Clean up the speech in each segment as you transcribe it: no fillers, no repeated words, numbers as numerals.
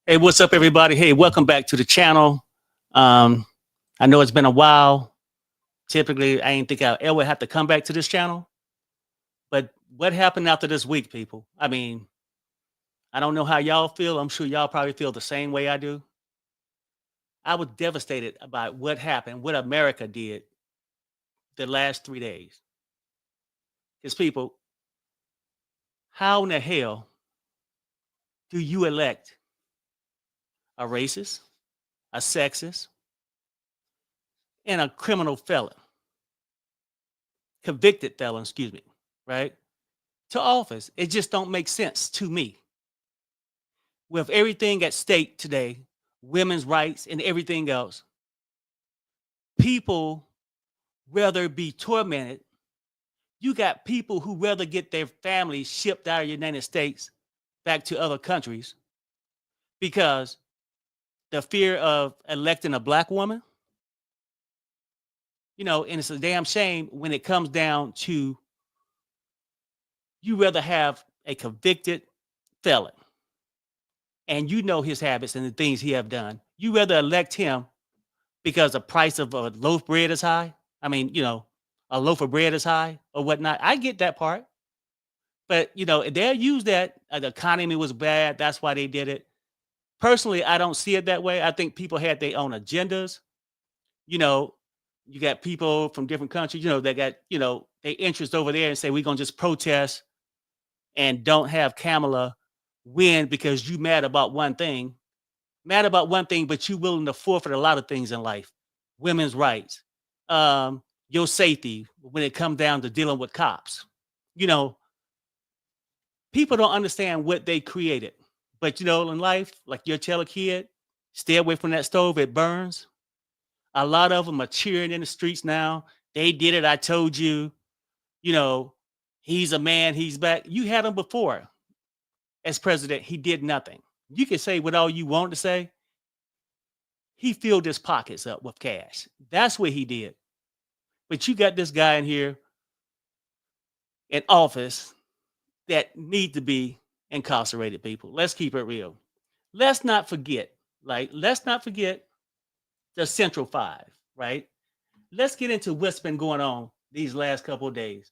Hey, what's up, everybody? Hey, welcome back to the channel. I know it's been a while. Typically, I didn't think I'll ever have to come back to this channel. But what happened after this week, people? I mean, I don't know how y'all feel. I'm sure y'all probably feel the same way I do. I was devastated about what happened, what America did the last 3 days. Because, people, how in the hell do you elect a racist, a sexist, and a criminal felon? Convicted felon, excuse me, right? To office. It just don't make sense to me. With everything at stake today, women's rights and everything else, people rather be tormented. You got people who rather get their families shipped out of the United States back to other countries because the fear of electing a black woman, and it's a damn shame when it comes down to you rather have a convicted felon and his habits and the things he have done. You rather elect him because the price of a loaf of bread is high. I mean, a loaf of bread is high or whatnot. I get that part. But, they'll use that. The economy was bad. That's why they did it. Personally, I don't see it that way. I think people had their own agendas. You got people from different countries, that got, their interest over there and say, we're going to just protest and don't have Kamala win because you mad about one thing. Mad about one thing, but you willing to forfeit a lot of things in life. Women's rights, your safety when it comes down to dealing with cops. People don't understand what they created. But in life, like you tell a kid, stay away from that stove, it burns. A lot of them are cheering in the streets now. They did it, I told you. He's a man, he's back. You had him before as president, he did nothing. You can say what all you want to say. He filled his pockets up with cash. That's what he did. But you got this guy in here in office that need to be incarcerated, people. Let's keep it real. Let's not forget the Central Five, right? Let's get into what's been going on these last couple of days.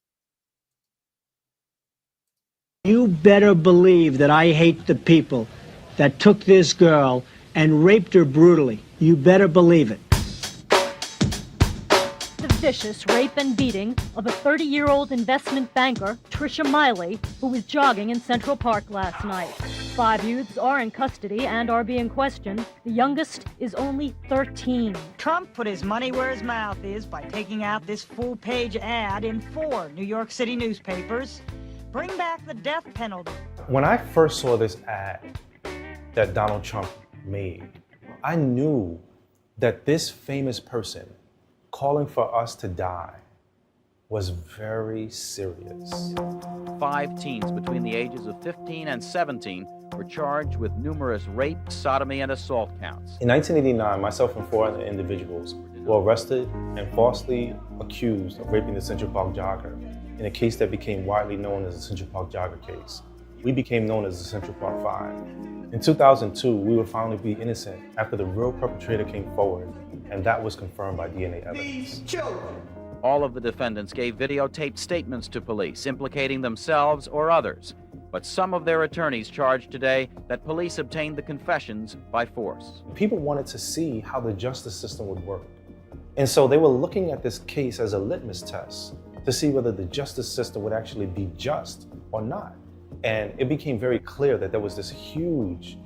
You better believe that I hate the people that took this girl and raped her brutally. You better believe it. The vicious rape and beating of a 30-year-old investment banker, Tricia Miley, who was jogging in Central Park last night. 5 youths are in custody and are being questioned. The youngest is only 13. Trump put his money where his mouth is by taking out this full-page ad in 4 New York City newspapers. Bring back the death penalty. When I first saw this ad that Donald Trump made, I knew that this famous person calling for us to die was very serious. 5 teens between the ages of 15 and 17 were charged with numerous rape, sodomy, and assault counts. In 1989, myself and 4 other individuals were arrested and falsely accused of raping the Central Park jogger in a case that became widely known as the Central Park jogger case. We became known as the Central Park Five. In 2002, we would finally be innocent after the real perpetrator came forward, and that was confirmed by DNA evidence. All of the defendants gave videotaped statements to police implicating themselves or others, but some of their attorneys charged today that police obtained the confessions by force. People wanted to see how the justice system would work. And so they were looking at this case as a litmus test to see whether the justice system would actually be just or not. And it became very clear that there was this huge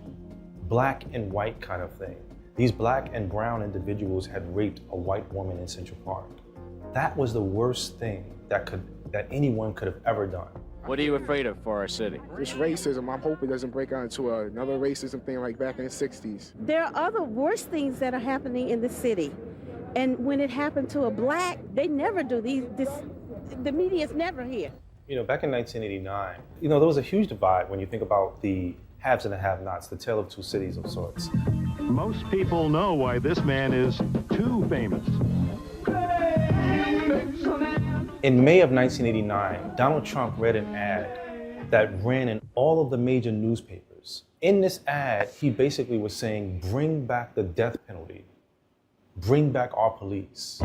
black and white kind of thing. These black and brown individuals had raped a white woman in Central Park. That was the worst thing that anyone could have ever done. What are you afraid of for our city? This racism, I'm hoping doesn't break out into another racism thing like back in the 60s. There are other worse things that are happening in the city. And when it happened to a black, they never do the media's never here. Back in 1989, there was a huge divide when you think about the haves and the have-nots, the tale of two cities of sorts. Most people know why this man is too famous. In May of 1989, Donald Trump read an ad that ran in all of the major newspapers. In this ad, he basically was saying, bring back the death penalty, bring back our police.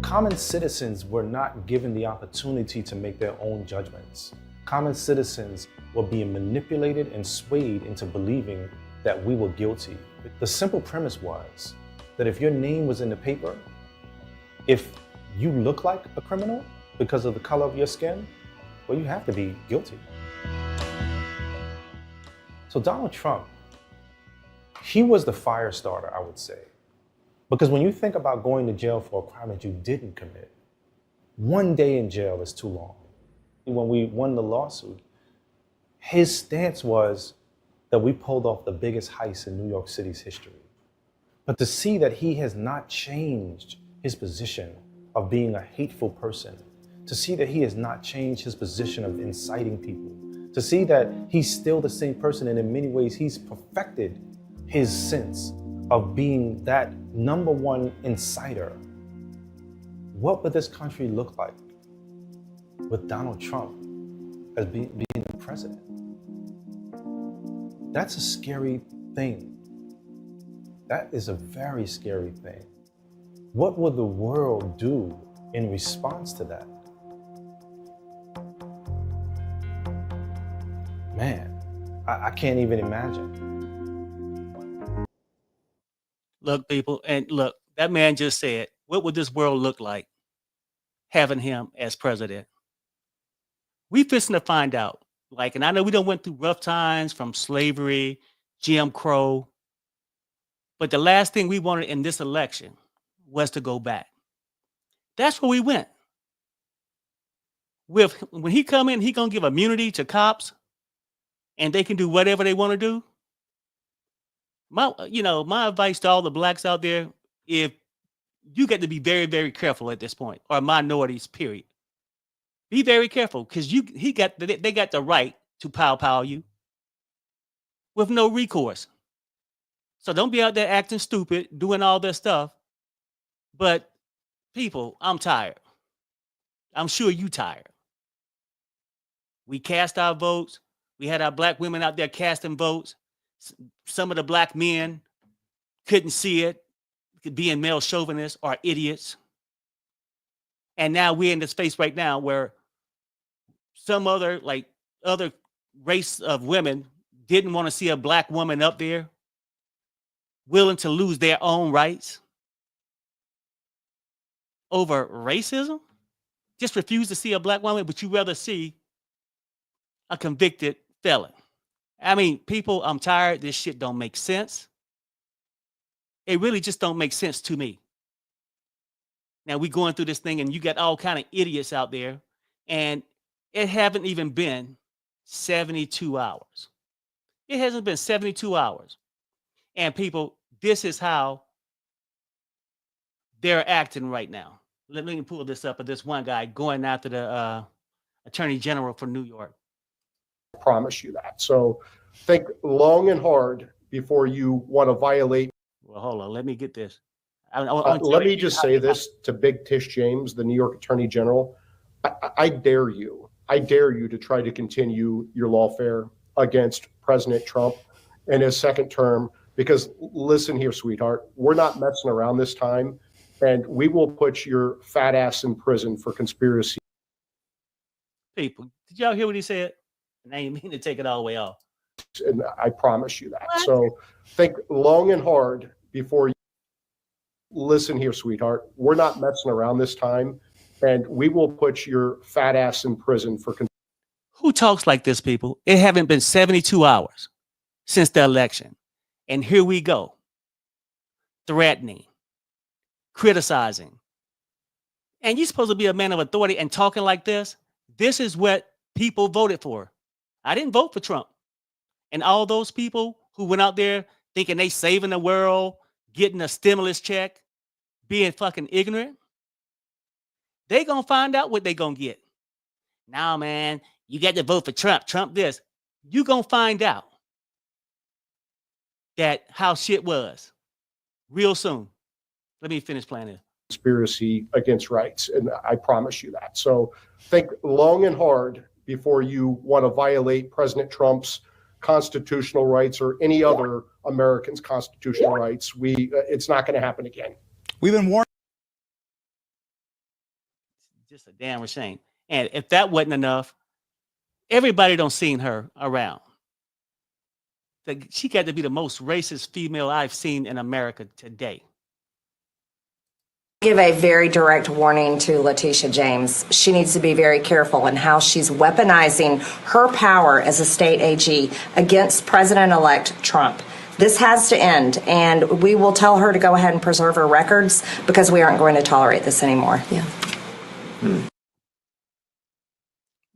Common citizens were not given the opportunity to make their own judgments. Common citizens were being manipulated and swayed into believing that we were guilty. The simple premise was that if your name was in the paper, if you look like a criminal because of the color of your skin, well, you have to be guilty. So Donald Trump, he was the fire starter, I would say. Because when you think about going to jail for a crime that you didn't commit, 1 day in jail is too long. When we won the lawsuit, his stance was that we pulled off the biggest heist in New York City's history. But to see that he has not changed his position of being a hateful person, to see that he has not changed his position of inciting people, to see that he's still the same person and in many ways he's perfected his sense of being that #1 inciter. What would this country look like with Donald Trump as being the president? That's a scary thing. That is a very scary thing. What would the world do in response to that? Man, I can't even imagine. Look, people, and look, that man just said, what would this world look like having him as president? We fixing to find out. Like, and I know we done went through rough times from slavery, Jim Crow, but the last thing we wanted in this election was to go back. That's where we went. When he come in, he gonna give immunity to cops, and they can do whatever they want to do. My advice to all the blacks out there, if you got to be very, very careful at this point, or minorities, period. Be very careful, because they got the right to pow you with no recourse. So don't be out there acting stupid, doing all this stuff. But people, I'm tired. I'm sure you tired. We cast our votes. We had our black women out there casting votes. Some of the black men couldn't see it, being male chauvinists or idiots. And now we're in this space right now where some other race of women didn't want to see a black woman up there willing to lose their own rights over racism. Just refuse to see a black woman, but you rather see a convicted felon. I mean, people, I'm tired. This shit don't make sense. It really just don't make sense to me. Now we going through this thing and you got all kind of idiots out there, and it haven't even been 72 hours. It hasn't been 72 hours. And people, this is how they're acting right now. Let me pull this up of this one guy going after the Attorney General for New York. Promise you that. So think long and hard before you want to violate. Well, hold on. Let me get this. Let me just say this to Big Tish James, the New York Attorney General. I dare you. I dare you to try to continue your lawfare against President Trump in his second term, because listen here, sweetheart, we're not messing around this time, and we will put your fat ass in prison for conspiracy. People, did y'all hear what he said? And I ain't mean to take it all the way off. And I promise you that. What? So think long and hard before you listen here, sweetheart. We're not messing around this time, and we will put your fat ass in prison for. Who talks like this, people? It haven't been 72 hours since the election. And here we go. Threatening, criticizing. And you're supposed to be a man of authority and talking like this. This is what people voted for. I didn't vote for Trump. And all those people who went out there thinking they saving the world, getting a stimulus check, being fucking ignorant, they gonna find out what they gonna get. Now, man, you got to vote for Trump. Trump this. You gonna find out that how shit was real soon. Let me finish playing this. conspiracy against rights, and I promise you that. So think long and hard before you want to violate President Trump's constitutional rights or any other American's constitutional rights. It's not going to happen again. We've been warned. Just a damn shame. And if that wasn't enough, everybody don't seen her around. She got to be the most racist female I've seen in America today. Give a very direct warning to Letitia James. She needs to be very careful in how she's weaponizing her power as a state AG against President-elect Trump. This has to end, and we will tell her to go ahead and preserve her records because we aren't going to tolerate this anymore. Yeah.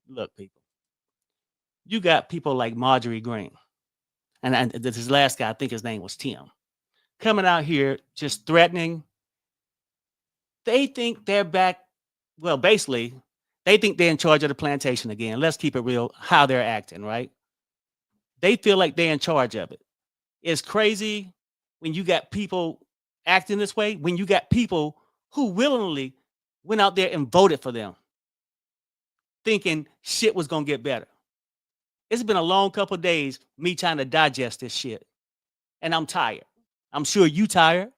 Look, people, you got people like Marjorie Green, and this last guy, I think his name was Tim, coming out here just threatening. They think they're back. Well, basically, they think they're in charge of the plantation again. Let's keep it real, how they're acting, right? They feel like they're in charge of it. It's crazy when you got people acting this way, when you got people who willingly went out there and voted for them, thinking shit was going to get better. It's been a long couple of days, me trying to digest this shit. And I'm tired. I'm sure you tired.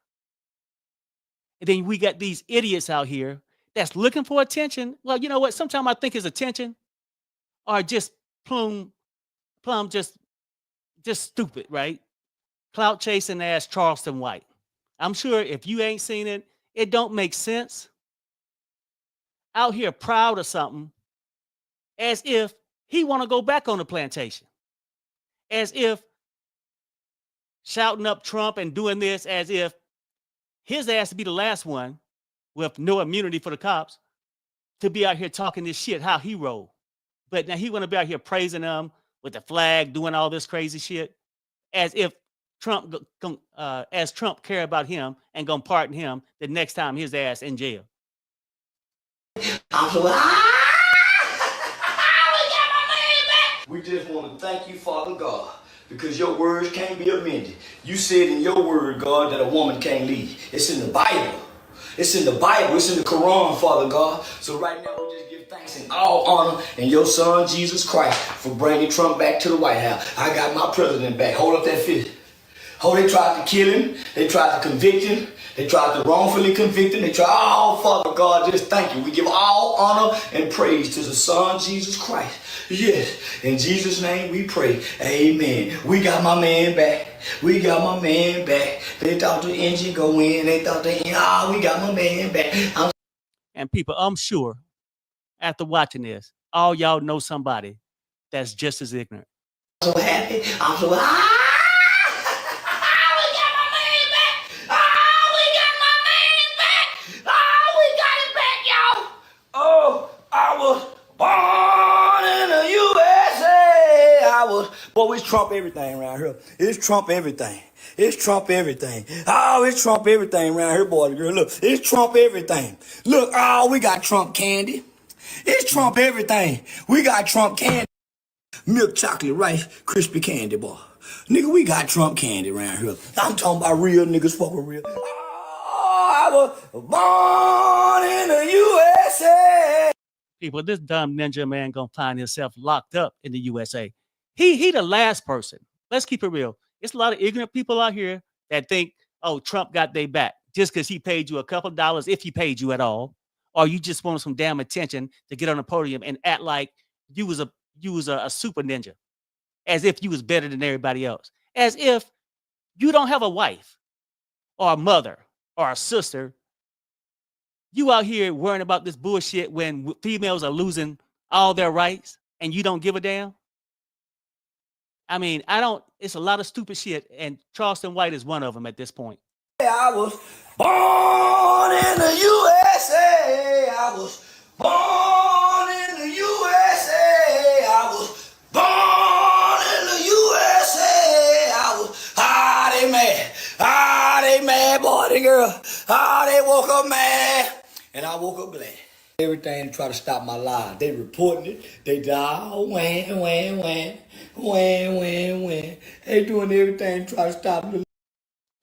And then we got these idiots out here that's looking for attention. Well, you know what? Sometimes I think it's attention or just plum just stupid, right? Clout chasing ass Charleston White. I'm sure if you ain't seen it, it don't make sense. Out here proud of something as if he want to go back on the plantation. As if shouting up Trump and doing this as if his ass to be the last one with no immunity for the cops to be out here talking this shit, how he roll. But now he want to be out here praising them with the flag, doing all this crazy shit as if Trump care about him and gonna pardon him the next time his ass in jail. I'm so we just want to thank you, Father God, because your words can't be amended. You said in your word, God, that a woman can't lead. It's in the Bible. It's in the Bible. It's in the Quran, Father God. So right now, we just give thanks and all honor in your son, Jesus Christ, for bringing Trump back to the White House. I got my president back. Hold up that fist. Oh, they tried to kill him. They tried to convict him. They tried to wrongfully convict him. They tried, oh, Father God, just thank you. We give all honor and praise to the Son, Jesus Christ. Yes, in Jesus' name we pray. Amen. We got my man back. We got my man back. They thought the engine go in. They thought we got my man back. And people, I'm sure, after watching this, all y'all know somebody that's just as ignorant. I'm so happy. I'm so boy, it's Trump everything around here. It's Trump everything. It's Trump everything. Oh, it's Trump everything around here, boy. Girl, look, it's Trump everything. Look, oh, we got Trump candy. It's Trump everything. We got Trump candy. Milk chocolate rice, crispy candy, boy. Nigga, we got Trump candy around here. I'm talking about real niggas fucking real. Oh, I was born in the USA. People, this dumb ninja man gonna find himself locked up in the USA. He the last person. Let's keep it real. It's a lot of ignorant people out here that think, oh, Trump got their back just because he paid you a couple of dollars, if he paid you at all, or you just wanted some damn attention to get on the podium and act like you was a super ninja, as if you was better than everybody else, as if you don't have a wife or a mother or a sister. You out here worrying about this bullshit when females are losing all their rights and you don't give a damn. I mean, it's a lot of stupid shit, and Charleston White is one of them at this point. I was born in the USA. I was born in the USA. I was born in the USA. I was, they mad, boy, the girl. They woke up mad, and I woke up glad. Everything to try to stop my life. They reporting it. They die. Wham. They doing everything to try to stop me.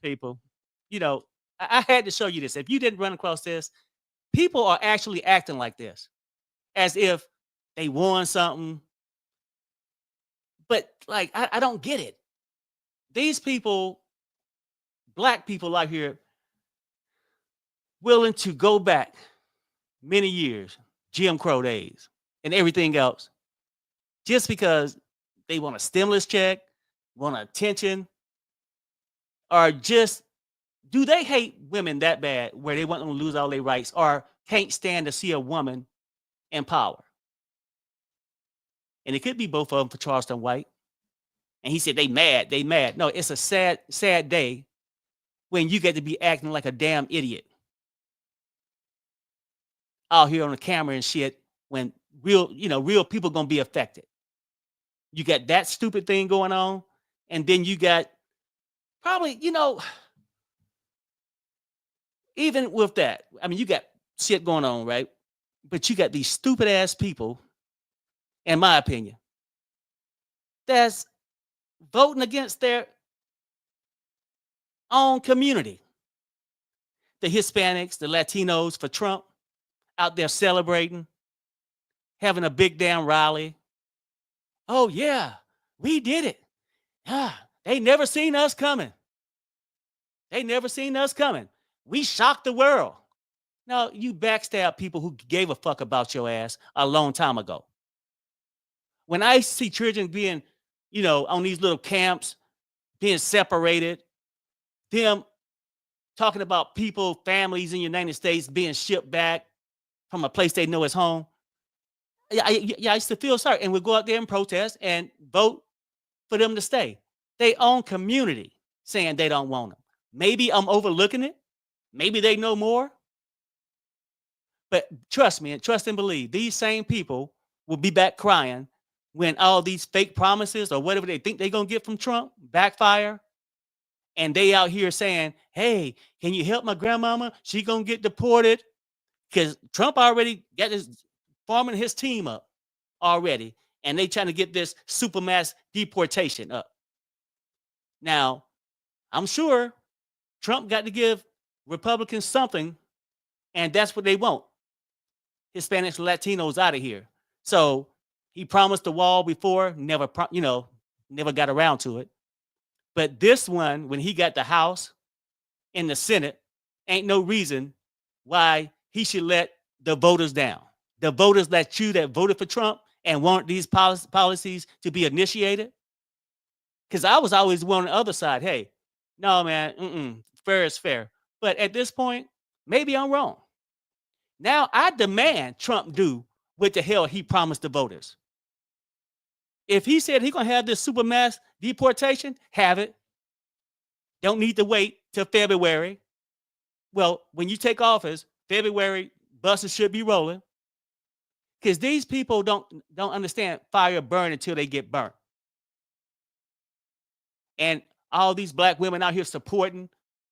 People, you know, I had to show you this. If you didn't run across this, people are actually acting like this, as if they won something. But like, I don't get it. These people, black people out here, willing to go back many years, Jim Crow days, and everything else, just because they want a stimulus check, want attention, or just, do they hate women that bad where they want them to lose all their rights, or can't stand to see a woman in power? And it could be both of them for Charleston White. And he said they mad. No, it's a sad, sad day when you get to be acting like a damn idiot out here on the camera and shit, when real people gonna be affected. You got that stupid thing going on, and then you got probably, even with that, I mean, you got shit going on, right? But you got these stupid ass people, in my opinion, that's voting against their own community. The Hispanics, the Latinos for Trump, out there celebrating, having a big damn rally. Oh yeah, we did it. They never seen us coming. They never seen us coming. We shocked the world. No, you backstab people who gave a fuck about your ass a long time ago. When I see children being, on these little camps, being separated, them talking about people, families in the United States being shipped back from a place they know is home. I used to feel sorry, and we'd go out there and protest and vote for them to stay. They own community saying they don't want them. Maybe I'm overlooking it. Maybe they know more. But trust me, and trust and believe, these same people will be back crying when all these fake promises or whatever they think they're going to get from Trump backfire. And they out here saying, hey, can you help my grandmama? She going to get deported. Because Trump already got forming his team up already. And they trying to get this supermass deportation up. Now, I'm sure Trump got to give Republicans something, and that's what they want. Hispanics, Latinos out of here. So he promised the wall before, never got around to it. But this one, when he got the House and the Senate, ain't no reason why he should let the voters down. The voters that voted for Trump and want these policies to be initiated. Because I was always on the other side. Hey, no, man, fair is fair. But at this point, maybe I'm wrong. Now I demand Trump do what the hell he promised the voters. If he said he's going to have this supermass deportation, have it. Don't need to wait till February. Well, when you take office, February, buses should be rolling. Because these people don't understand fire burn until they get burnt. And all these black women out here supporting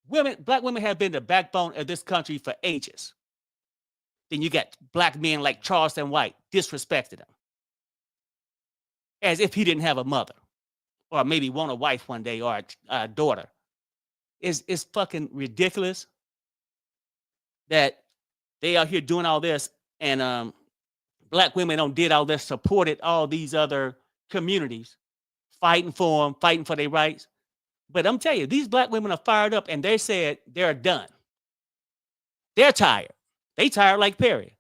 black women have been the backbone of this country for ages. Then you got black men like Charleston White disrespected him as if he didn't have a mother, or maybe want a wife one day, or a daughter. It's fucking ridiculous that they out here doing all this, and black women don't did all this, supported all these other communities, fighting for them, fighting for their rights. But I'm telling you, these black women are fired up, and they said they're done. They're tired. They tired like Perry.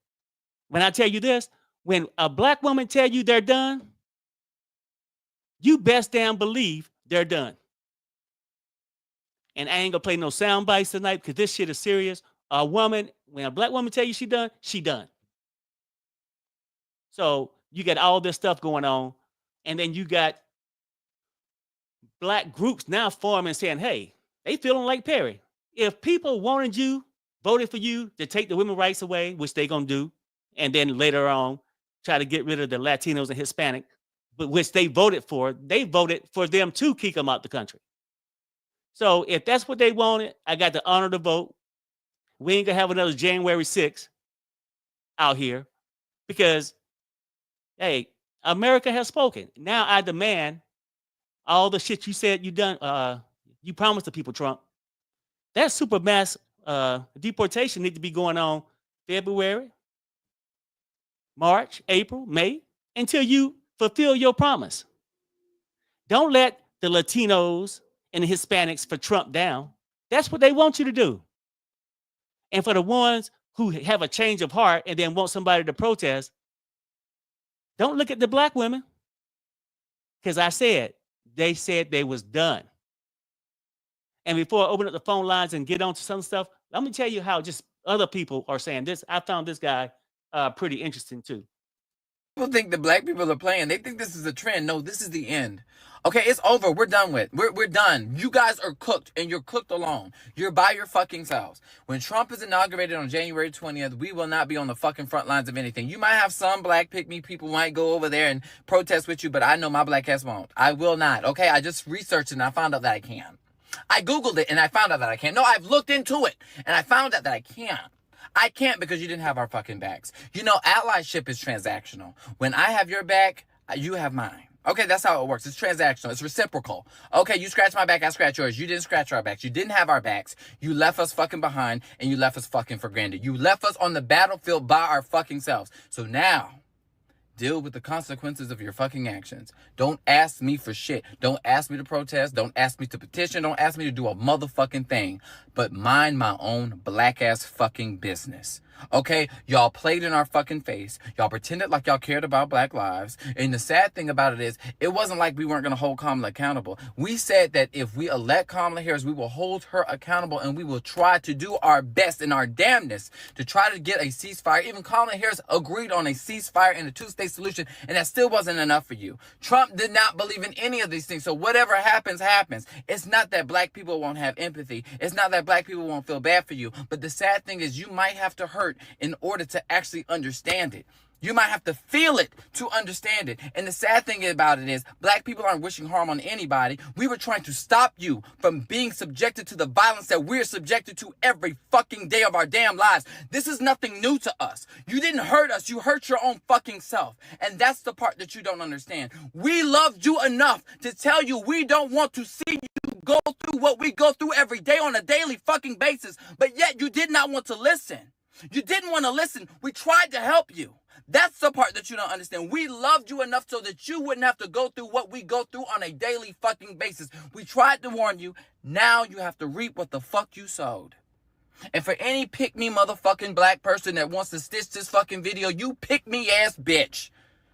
When I tell you this, when a black woman tell you they're done, you best damn believe they're done. And I ain't gonna play no sound bites tonight because this shit is serious. When a black woman tell you she done, she done. So you got all this stuff going on, and then you got black groups now forming saying, hey, they feeling like Perry. If people wanted you, voted for you to take the women's rights away, which they gonna do, and then later on try to get rid of the Latinos and Hispanic, but which they voted for them to kick them out the country. So if that's what they wanted, I got to honor the vote. We ain't gonna have another January 6th out here because, hey, America has spoken. Now I demand all the shit you said you done, you promised the people, Trump. That super mass deportation need to be going on February, March, April, May, until you fulfill your promise. Don't let the Latinos and the Hispanics for Trump down. That's what they want you to do. And for the ones who have a change of heart and then want somebody to protest, don't look at the black women. Because they said they was done. And before I open up the phone lines and get on to some stuff, let me tell you how just other people are saying this. I found this guy pretty interesting too. People think the black people are playing. They think this is a trend. No, this is the end. Okay, it's over. We're done with. We're done. You guys are cooked, and you're cooked alone. You're by your fucking selves. When Trump is inaugurated on January 20th, we will not be on the fucking front lines of anything. You might have some black pick-me people might go over there and protest with you, but I know my black ass won't. I will not. Okay, I just researched it, and I found out that I can. I Googled it, and I found out that I can't. No, I've looked into it, and I found out that I can't. I can't because you didn't have our fucking backs. You know, allyship is transactional. When I have your back, you have mine. Okay, that's how it works. It's transactional. It's reciprocal. Okay, you scratch my back, I scratch yours. You didn't scratch our backs. You didn't have our backs. You left us fucking behind, and you left us fucking for granted. You left us on the battlefield by our fucking selves. So now, deal with the consequences of your fucking actions. Don't ask me for shit. Don't ask me to protest. Don't ask me to petition. Don't ask me to do a motherfucking thing. But mind my own black ass fucking business. Okay, y'all played in our fucking face. Y'all pretended like y'all cared about black lives. And the sad thing about it is, it wasn't like we weren't going to hold Kamala accountable. We said that if we elect Kamala Harris, we will hold her accountable and we will try to do our best and our damnness to try to get a ceasefire. Even Kamala Harris agreed on a ceasefire and a two-state solution, and that still wasn't enough for you. Trump did not believe in any of these things. So whatever happens, happens. It's not that black people won't have empathy. It's not that black people won't feel bad for you. But the sad thing is, you might have to hurt in order to actually understand it. You might have to feel it to understand it. And the sad thing about it is, black people aren't wishing harm on anybody. We were trying to stop you from being subjected to the violence that we're subjected to every fucking day of our damn lives. This is nothing new to us. You didn't hurt us. You hurt your own fucking self. And that's the part that you don't understand. We loved you enough to tell you we don't want to see you go through what we go through every day on a daily fucking basis. But yet you did not want to listen. You didn't want to listen. We tried to help you. That's the part that you don't understand. We loved you enough so that you wouldn't have to go through what we go through on a daily fucking basis. We tried to warn you. Now you have to reap what the fuck you sowed. And for any pick-me motherfucking black person that wants to stitch this fucking video, you pick-me ass bitch.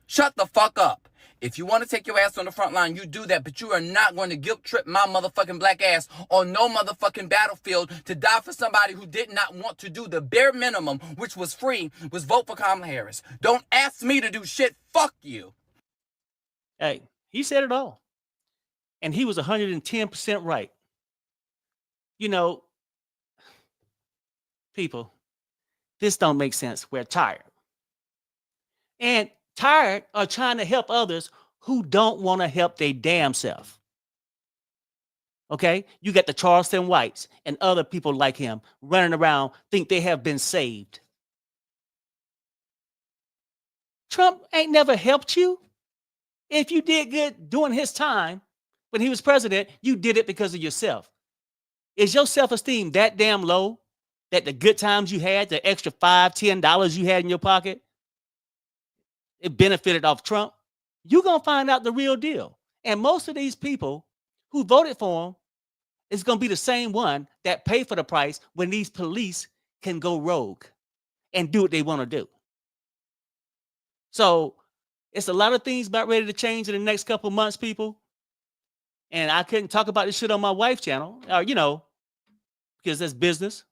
Shut the fuck up. If you want to take your ass on the front line, you do that, but you are not going to guilt trip my motherfucking black ass on no motherfucking battlefield to die for somebody who did not want to do the bare minimum, which was free, was vote for Kamala Harris. Don't ask me to do shit. Fuck you. Hey, he said it all. And he was 110% right. You know, people, this don't make sense. We're tired. And tired of trying to help others who don't want to help their damn self. Okay? You got the Charleston Whites and other people like him running around, think they have been saved. Trump ain't never helped you. If you did good during his time when he was president, you did it because of yourself. Is your self-esteem that damn low that the good times you had, the extra $5, $10 you had in your pocket, it benefited off Trump? You're going to find out the real deal. And most of these people who voted for him is going to be the same one that pay for the price when these police can go rogue and do what they want to do. So it's a lot of things about ready to change in the next couple of months, people. And I couldn't talk about this shit on my wife's channel, you know, because that's business.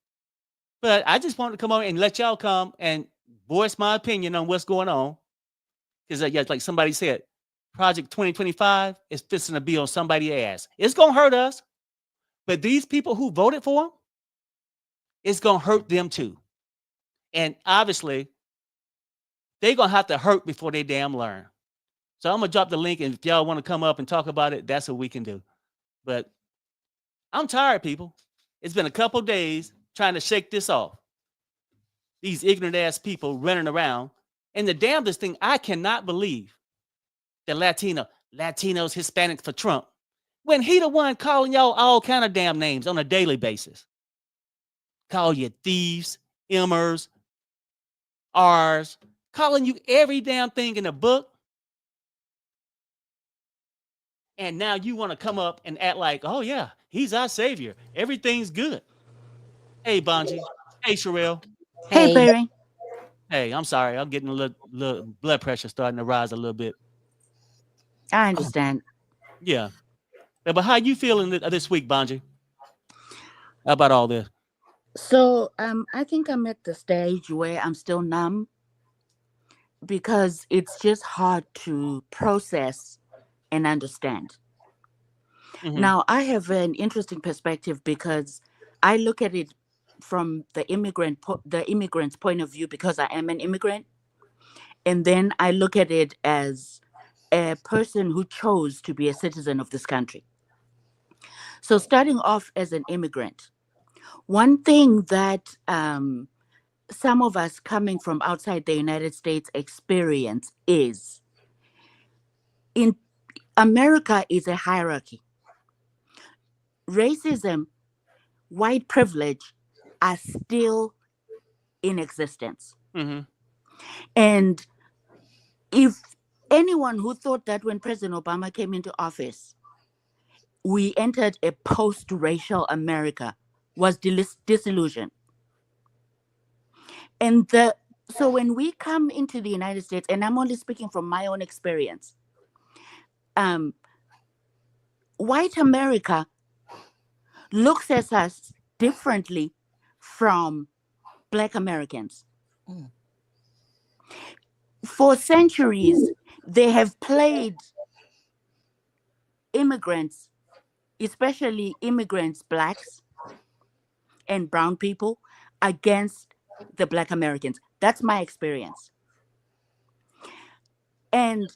But I just wanted to come on and let y'all come and voice my opinion on what's going on. Because like somebody said, Project 2025 is fixing to be on somebody's ass. It's going to hurt us. But these people who voted for him, it's going to hurt them too. And obviously, they're going to have to hurt before they damn learn. So I'm going to drop the link. And if y'all want to come up and talk about it, that's what we can do. But I'm tired, people. It's been a couple days trying to shake this off. These ignorant ass people running around. And the damnedest thing, I cannot believe that Latinos, Hispanic for Trump, when he the one calling y'all all kind of damn names on a daily basis. call you thieves, Mers, R's, calling you every damn thing in the book. And now you want to come up and act like, oh yeah, he's our savior. Everything's good. Hey, Bonji. Hey, Sherelle. Hey, Barry. Hey, I'm sorry. I'm getting a little blood pressure starting to rise a little bit. I understand. Yeah. But how you feeling this week, Bonji? How about all this? So, I think I'm at the stage where I'm still numb because it's just hard to process and understand. Mm-hmm. Now, I have an interesting perspective because I look at it from the immigrant's point of view because I am an immigrant, and then I look at it as a person who chose to be a citizen of this country. So, starting off as an immigrant, one thing that some of us coming from outside the United States experience is in America is a hierarchy. Racism, white privilege are still in existence. Mm-hmm. And if anyone who thought that when President Obama came into office, we entered a post-racial America was disillusioned. And so when we come into the United States, and I'm only speaking from my own experience, white America looks at us differently from Black Americans. For centuries, they have played immigrants, especially immigrants, Blacks and brown people, against the Black Americans. That's my experience. And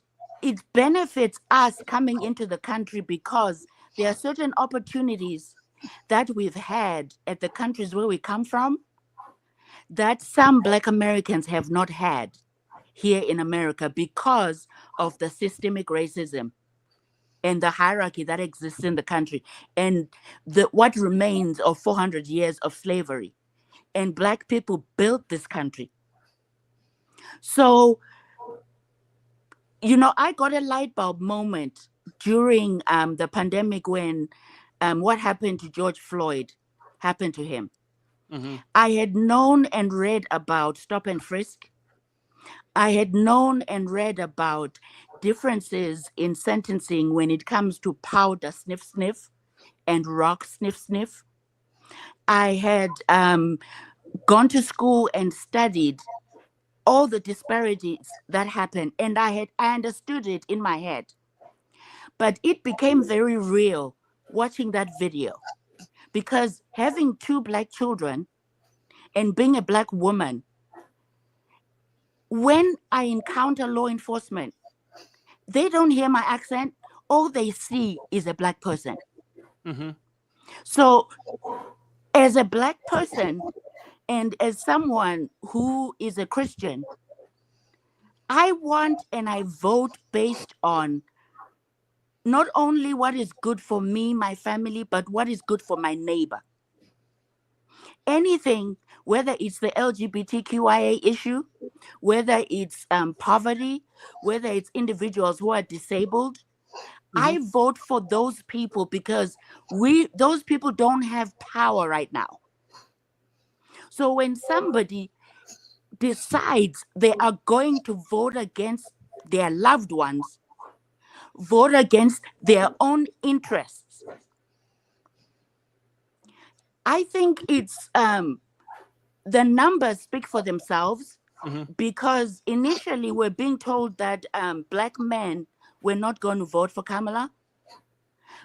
it benefits us coming into the country because there are certain opportunities that we've had at the countries where we come from that some Black Americans have not had here in America because of the systemic racism and the hierarchy that exists in the country and what remains of 400 years of slavery. And Black people built this country. So, I got a light bulb moment during the pandemic when what happened to George Floyd happened to him. Mm-hmm. I had known and read about stop and frisk. I had known and read about differences in sentencing when it comes to powder sniff sniff and rock sniff sniff. I had gone to school and studied all the disparities that happened, and I understood it in my head. But it became very real watching that video because having 2 Black children and being a Black woman, when I encounter law enforcement, they don't hear my accent. All they see is a Black person. Mm-hmm. So as a Black person and as someone who is a Christian, I want and I vote based on not only what is good for me, my family, but what is good for my neighbor. Anything, whether it's the LGBTQIA issue, whether it's poverty, whether it's individuals who are disabled, I vote for those people because those people don't have power right now. So when somebody decides they are going to vote against their loved ones, vote against their own interests, I think it's the numbers speak for themselves. Mm-hmm. Because initially we're being told that Black men were not going to vote for Kamala,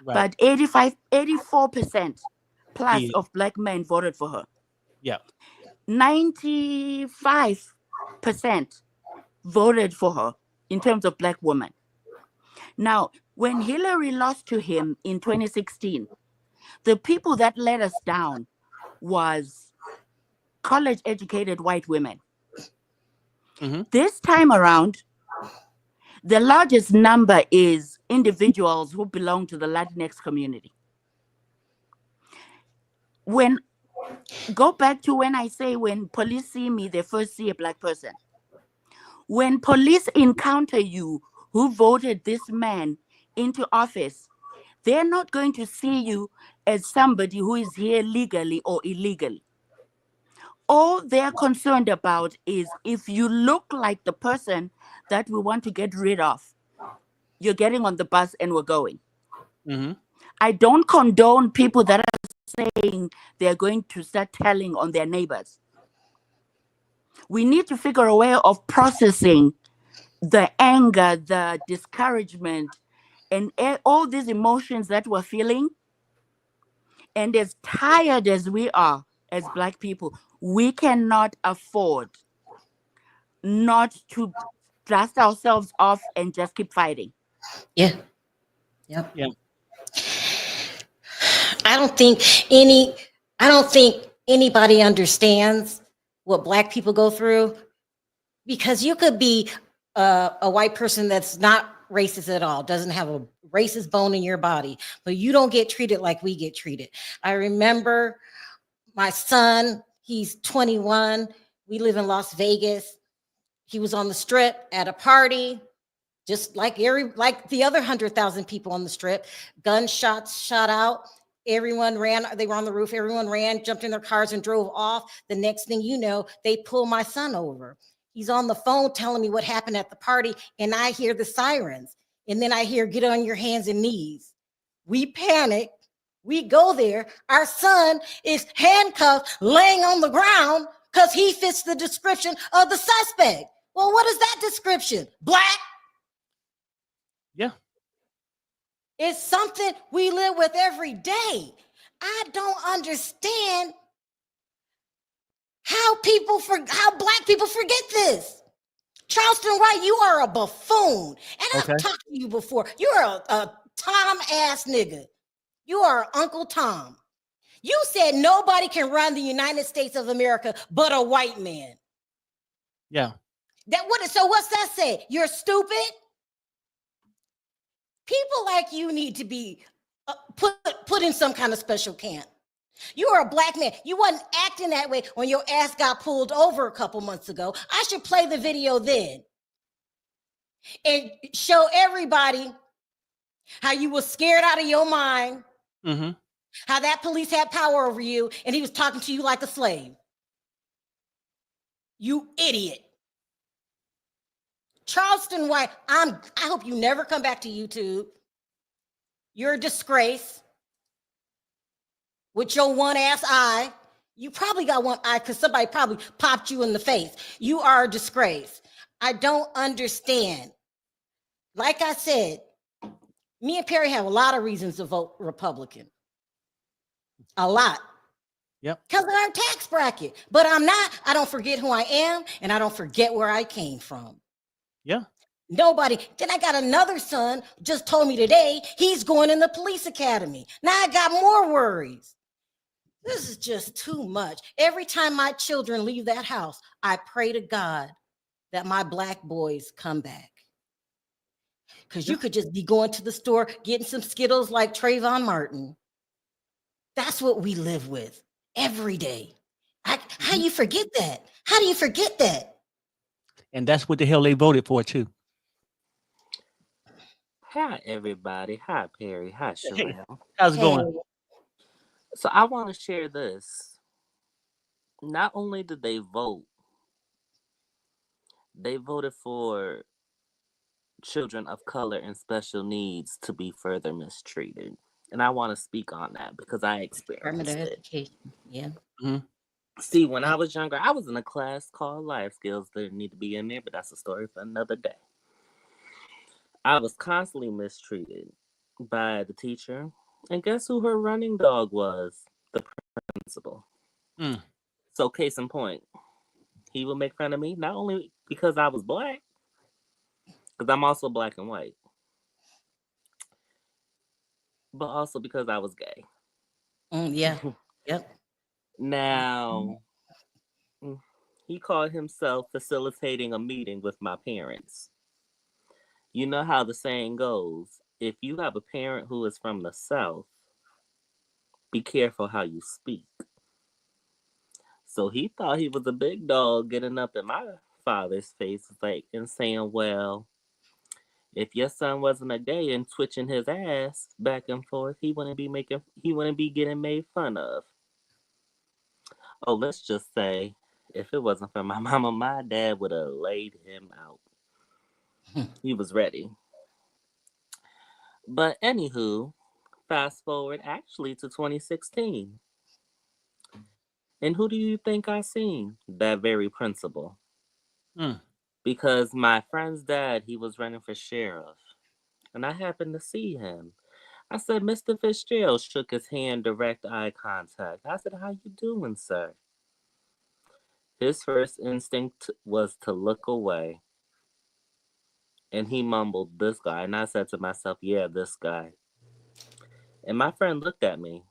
Right. but 84% plus Yeah. of Black men voted for her. Yeah. 95% voted for her in terms of Black women. Now, when Hillary lost to him in 2016, the people that let us down was college-educated white women. Mm-hmm. This time around, the largest number is individuals who belong to the Latinx community. When Go back to when I say when police see me, they first see a black person. When police encounter you who voted this man into office, they're not going to see you as somebody who is here legally or illegally. All they're concerned about is if you look like the person that we want to get rid of, you're getting on the bus and we're going. Mm-hmm. I don't condone people that are saying they're going to start telling on their neighbors. We need to figure a way of processing the anger, the discouragement, and all these emotions that we're feeling. And as tired as we are as Black people, we cannot afford not to dust ourselves off and just keep fighting. Yeah. Yep. Yeah. I don't think anybody understands what Black people go through, because you could be a white person that's not racist at all, doesn't have a racist bone in your body, but you don't get treated like we get treated. I remember my son, he's 21. We live in Las Vegas. He was on the Strip at a party, just like the other 100,000 people on the Strip. Gunshots shot out. Everyone ran. They were on the roof. Everyone ran, jumped in their cars and drove off. The next thing you know, they pull my son over. He's on the phone telling me what happened at the party, and I hear the sirens. And then I hear, get on your hands and knees. We panic. We go there. Our son is handcuffed, laying on the ground because he fits the description of the suspect. Well, what is that description? Black? Yeah. It's something we live with every day. I don't understand how Black people forget this. Charleston White, you are a buffoon. And I've talked to you before. You're a Tom ass nigga. You are Uncle Tom. You said nobody can run the United States of America but a white man. Yeah. So what's that say? You're stupid? People like you need to be put in some kind of special camp. You are a Black man. You wasn't acting that way when your ass got pulled over a couple months ago. I should play the video then and show everybody how you were scared out of your mind, how that police had power over you, and he was talking to you like a slave. You idiot. Charleston White, I hope you never come back to YouTube. You're a disgrace. With your one ass eye. You probably got one eye because somebody probably popped you in the face. You are a disgrace. I don't understand. Like I said, me and Perry have a lot of reasons to vote Republican. A lot. Yep. Because of our tax bracket. But I don't forget who I am, and I don't forget where I came from. Yeah. Nobody. Then I got another son, just told me today, he's going in the police academy. Now I got more worries. This is just too much. Every time my children leave that house, I pray to God that my Black boys come back. Because you could just be going to the store, getting some Skittles like Trayvon Martin. That's what we live with every day. How do you forget that? How do you forget that? And that's what the hell they voted for, too. Hi, everybody. Hi, Perry. Hi, Sherelle. Hey, how's it going? So I want to share this. Not only did they vote, they voted for children of color and special needs to be further mistreated. And I want to speak on that because I experienced it. Education. Yeah. Mm-hmm. See, when I was younger, I was in a class called Life Skills. They didn't need to be in there, but that's a story for another day. I was constantly mistreated by the teacher. And guess who her running dog was? The principal. So case in point, he would make fun of me, not only because I was Black, because I'm also Black and white, but also because I was gay. Yeah. Yep. Now, he called himself facilitating a meeting with my parents. You know how the saying goes, if you have a parent who is from the South, be careful how you speak. So he thought he was a big dog getting up in my father's face like and saying, well, if your son wasn't a gay and twitching his ass back and forth, he wouldn't be getting made fun of. Oh, let's just say if it wasn't for my mama, my dad would have laid him out. He was ready. But anywho, fast forward actually to 2016. And who do you think I seen? That very principal. Because my friend's dad, he was running for sheriff. And I happened to see him. I said, Mr. Fitzgerald, shook his hand, direct eye contact. I said, how you doing, sir? His first instinct was to look away. And he mumbled, this guy. And I said to myself, yeah, this guy. And my friend looked at me.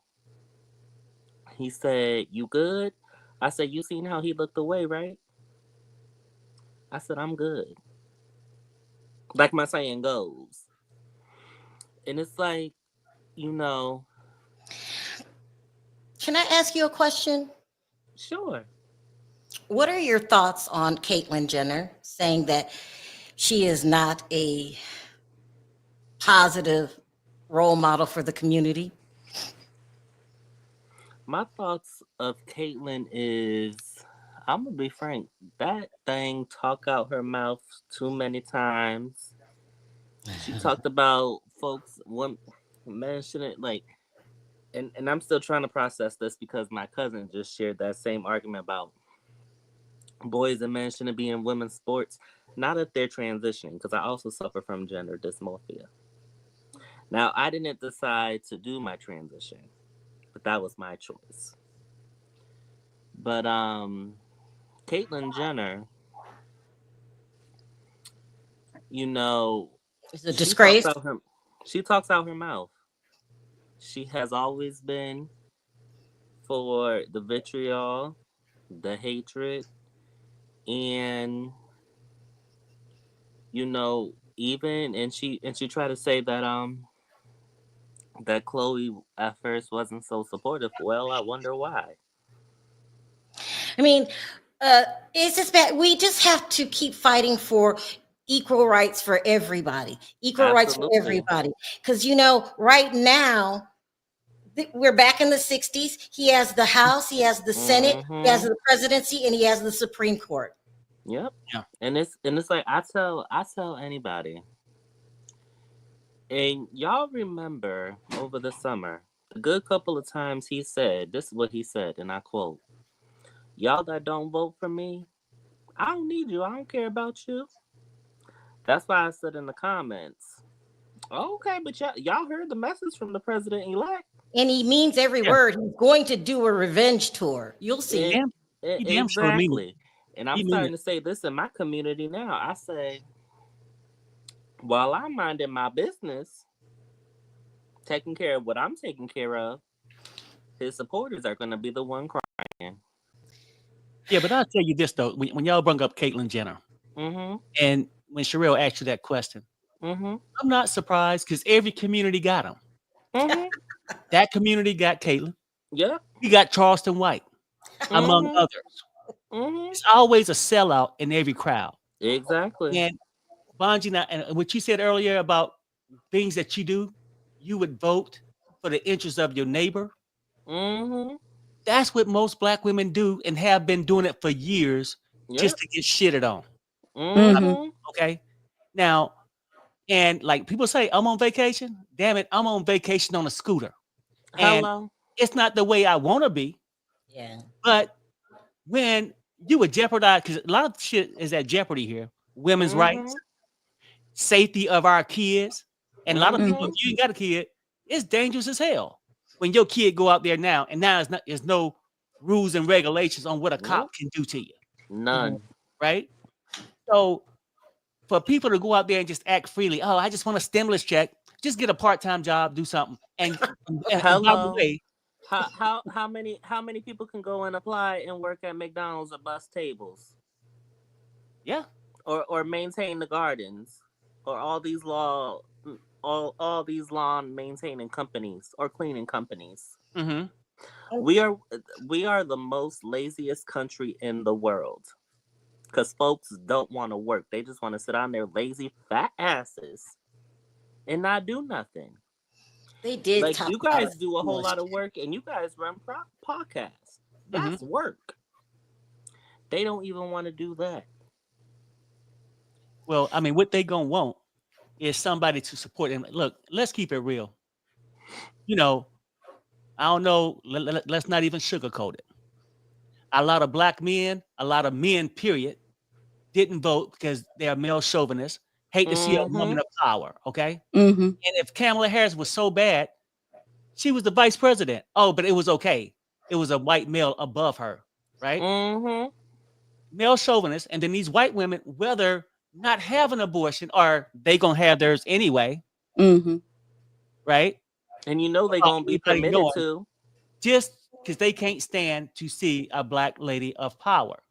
He said, you good? I said, you seen how he looked away, right? I said, I'm good. Like my saying goes. And it's like, you know. Can I ask you a question? Sure. What are your thoughts on Caitlyn Jenner saying that she is not a positive role model for the community? My thoughts of Caitlyn is, I'm going to be frank, that thing talk out her mouth too many times. She talked about folks, men shouldn't like, and I'm still trying to process this because my cousin just shared that same argument about boys and men shouldn't be in women's sports. Not if they're transitioning, because I also suffer from gender dysmorphia. Now, I didn't decide to do my transition, but that was my choice. But Caitlyn Jenner, you know, it's a disgrace. She talks out her mouth. She has always been for the vitriol, the hatred, and you know, even and she tried to say that that Chloe at first wasn't so supportive. Well, I wonder why. I mean, it's just bad. We just have to keep fighting for equal rights for everybody. Equal rights for everybody. Because, you know, right now, we're back in the 60s. He has the House, he has the Senate, he has the presidency, and he has the Supreme Court. Yep. Yeah. And it's like I tell anybody. And y'all remember over the summer, a good couple of times he said, this is what he said, and I quote, y'all that don't vote for me, I don't need you. I don't care about you. That's why I said in the comments, okay, but y'all heard the message from the president-elect. And he means every word. He's going to do a revenge tour. You'll see. Exactly. And I'm starting to say this in my community now. I say, while I'm minding my business, taking care of what I'm taking care of, his supporters are going to be the one crying. Yeah, but I'll tell you this, though. When y'all bring up Caitlyn Jenner, and when Sherelle asked you that question, I'm not surprised because every community got him. That community got Caitlyn. Yeah. We got Charleston White, among others. It's always a sellout in every crowd. Exactly. And Bonji, and what you said earlier about things that you do, you would vote for the interests of your neighbor. That's what most Black women do and have been doing it for years just to get shitted on. Okay. Now, and like people say, I'm on vacation. Damn it, I'm on vacation on a scooter. And it's not the way I want to be. Yeah. But when you would jeopardize, because a lot of shit is at jeopardy here. Women's rights, safety of our kids. And a lot of people, if you ain't got a kid, it's dangerous as hell when your kid go out there now, and now there's no rules and regulations on what a cop can do to you. None. Right? So for people to go out there and just act freely, oh, I just want a stimulus check, just get a part-time job, do something. And by the way, how many people can go and apply and work at McDonald's or bus tables? Yeah. Or maintain the gardens, or all these lawn maintaining companies or cleaning companies. We are the most laziest country in the world. Because folks don't want to work. They just want to sit on their lazy fat asses and not do nothing. They did Like, talk you about guys it. do a whole lot of work and you guys run podcasts. That's work. They don't even want to do that. Well, I mean, what they gonna want is somebody to support them. Look, let's keep it real. You know, I don't know. Let's not even sugarcoat it. A lot of black men, a lot of men, period, didn't vote because they are male chauvinists, hate to see a woman of power, okay? And if Kamala Harris was so bad, she was the vice president. Oh, but it was okay. It was a white male above her, right? Male chauvinists, and then these white women, whether not have an abortion or they gonna have theirs anyway, right? And you know they're gonna be permitted to. Just because they can't stand to see a black lady of power.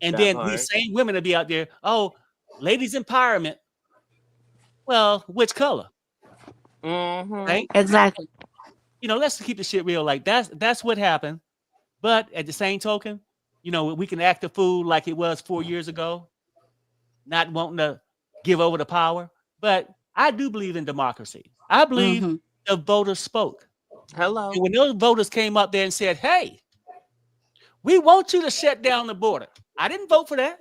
And then these same women will be out there, oh, ladies empowerment. Well, which color? Right? Exactly. You know, let's keep the shit real. Like that's what happened. But at the same token, you know, we can act a fool like it was 4 years ago, not wanting to give over the power. But I do believe in democracy. I believe the voters spoke. Hello. And when those voters came up there and said, hey, we want you to shut down the border. I didn't vote for that.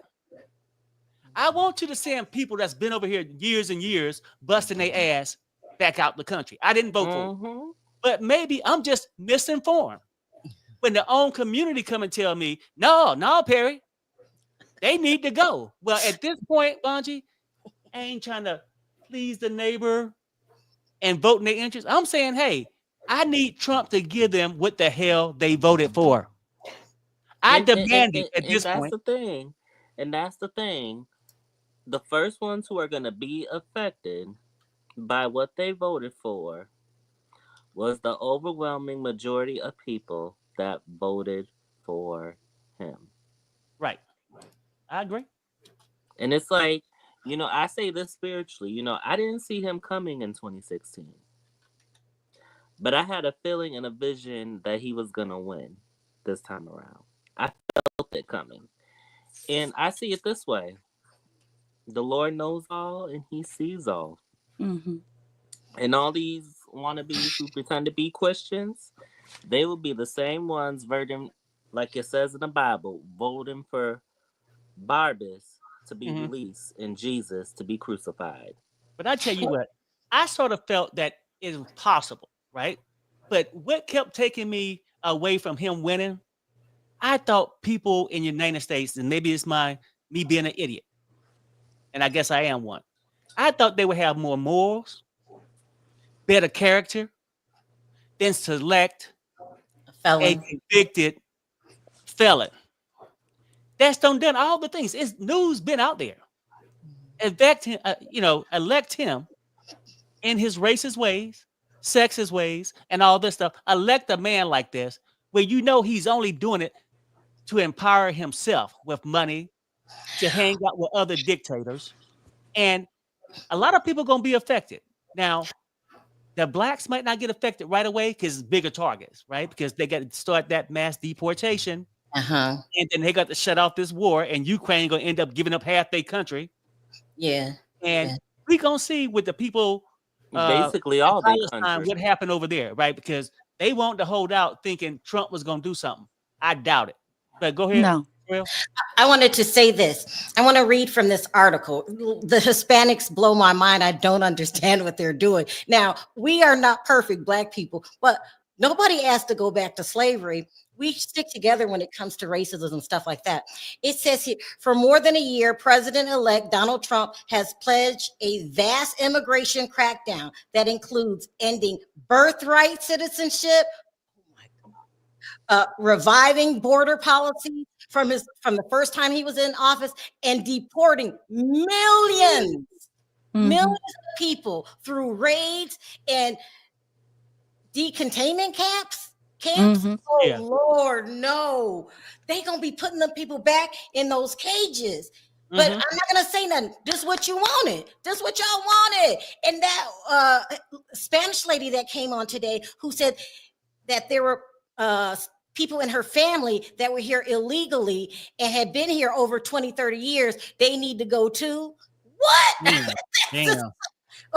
I want you to send people that's been over here years and years busting their ass back out the country. I didn't vote for it. But maybe I'm just misinformed. When their own community come and tell me, no, Perry, they need to go. Well, at this point, Bonji, I ain't trying to please the neighbor and vote in their interest. I'm saying, hey, I need Trump to give them what the hell they voted for. I demand it at this point. And that's the thing. The first ones who are going to be affected by what they voted for was the overwhelming majority of people that voted for him. Right. I agree. And it's like, you know, I say this spiritually. You know, I didn't see him coming in 2016. But I had a feeling and a vision that he was going to win this time around. I felt it coming. And I see it this way. The Lord knows all and he sees all. And all these wannabes who pretend to be Christians, they will be the same ones voting, like it says in the Bible, voting for Barabbas to be released and Jesus to be crucified. But I tell you what, I sort of felt that it was possible, right? But what kept taking me away from him winning, I thought people in the United States, and maybe it's me being an idiot, and I guess I am one. I thought they would have more morals, better character, than select a convicted felon. That's done all the things. It's news been out there. Elect him in his racist ways, sexist ways, and all this stuff. Elect a man like this, where you know he's only doing it to empower himself with money, to hang out with other dictators. And a lot of people gonna be affected. Now, the blacks might not get affected right away because it's bigger targets, right? Because they got to start that mass deportation. And then they got to shut off this war, and Ukraine gonna end up giving up half their country. And we gonna see with the people basically all their Palestine what happened over there, right? Because they want to hold out thinking Trump was gonna do something. I doubt it. But go ahead. No. I wanted to say this. I want to read from this article. The Hispanics blow my mind. I don't understand what they're doing. Now, we are not perfect black people, but nobody asked to go back to slavery. We stick together when it comes to racism and stuff like that. It says here, for more than a year, President-elect Donald Trump has pledged a vast immigration crackdown that includes ending birthright citizenship, reviving border policy from the first time he was in office, and deporting millions of people through raids and decontainment camps. Oh Lord, no. They gonna be putting them people back in those cages. But I'm not gonna say nothing. This is what you wanted. This is what y'all wanted. And that Spanish lady that came on today who said that there were people in her family that were here illegally and had been here over 20, 30 years, they need to go too. What? Damn.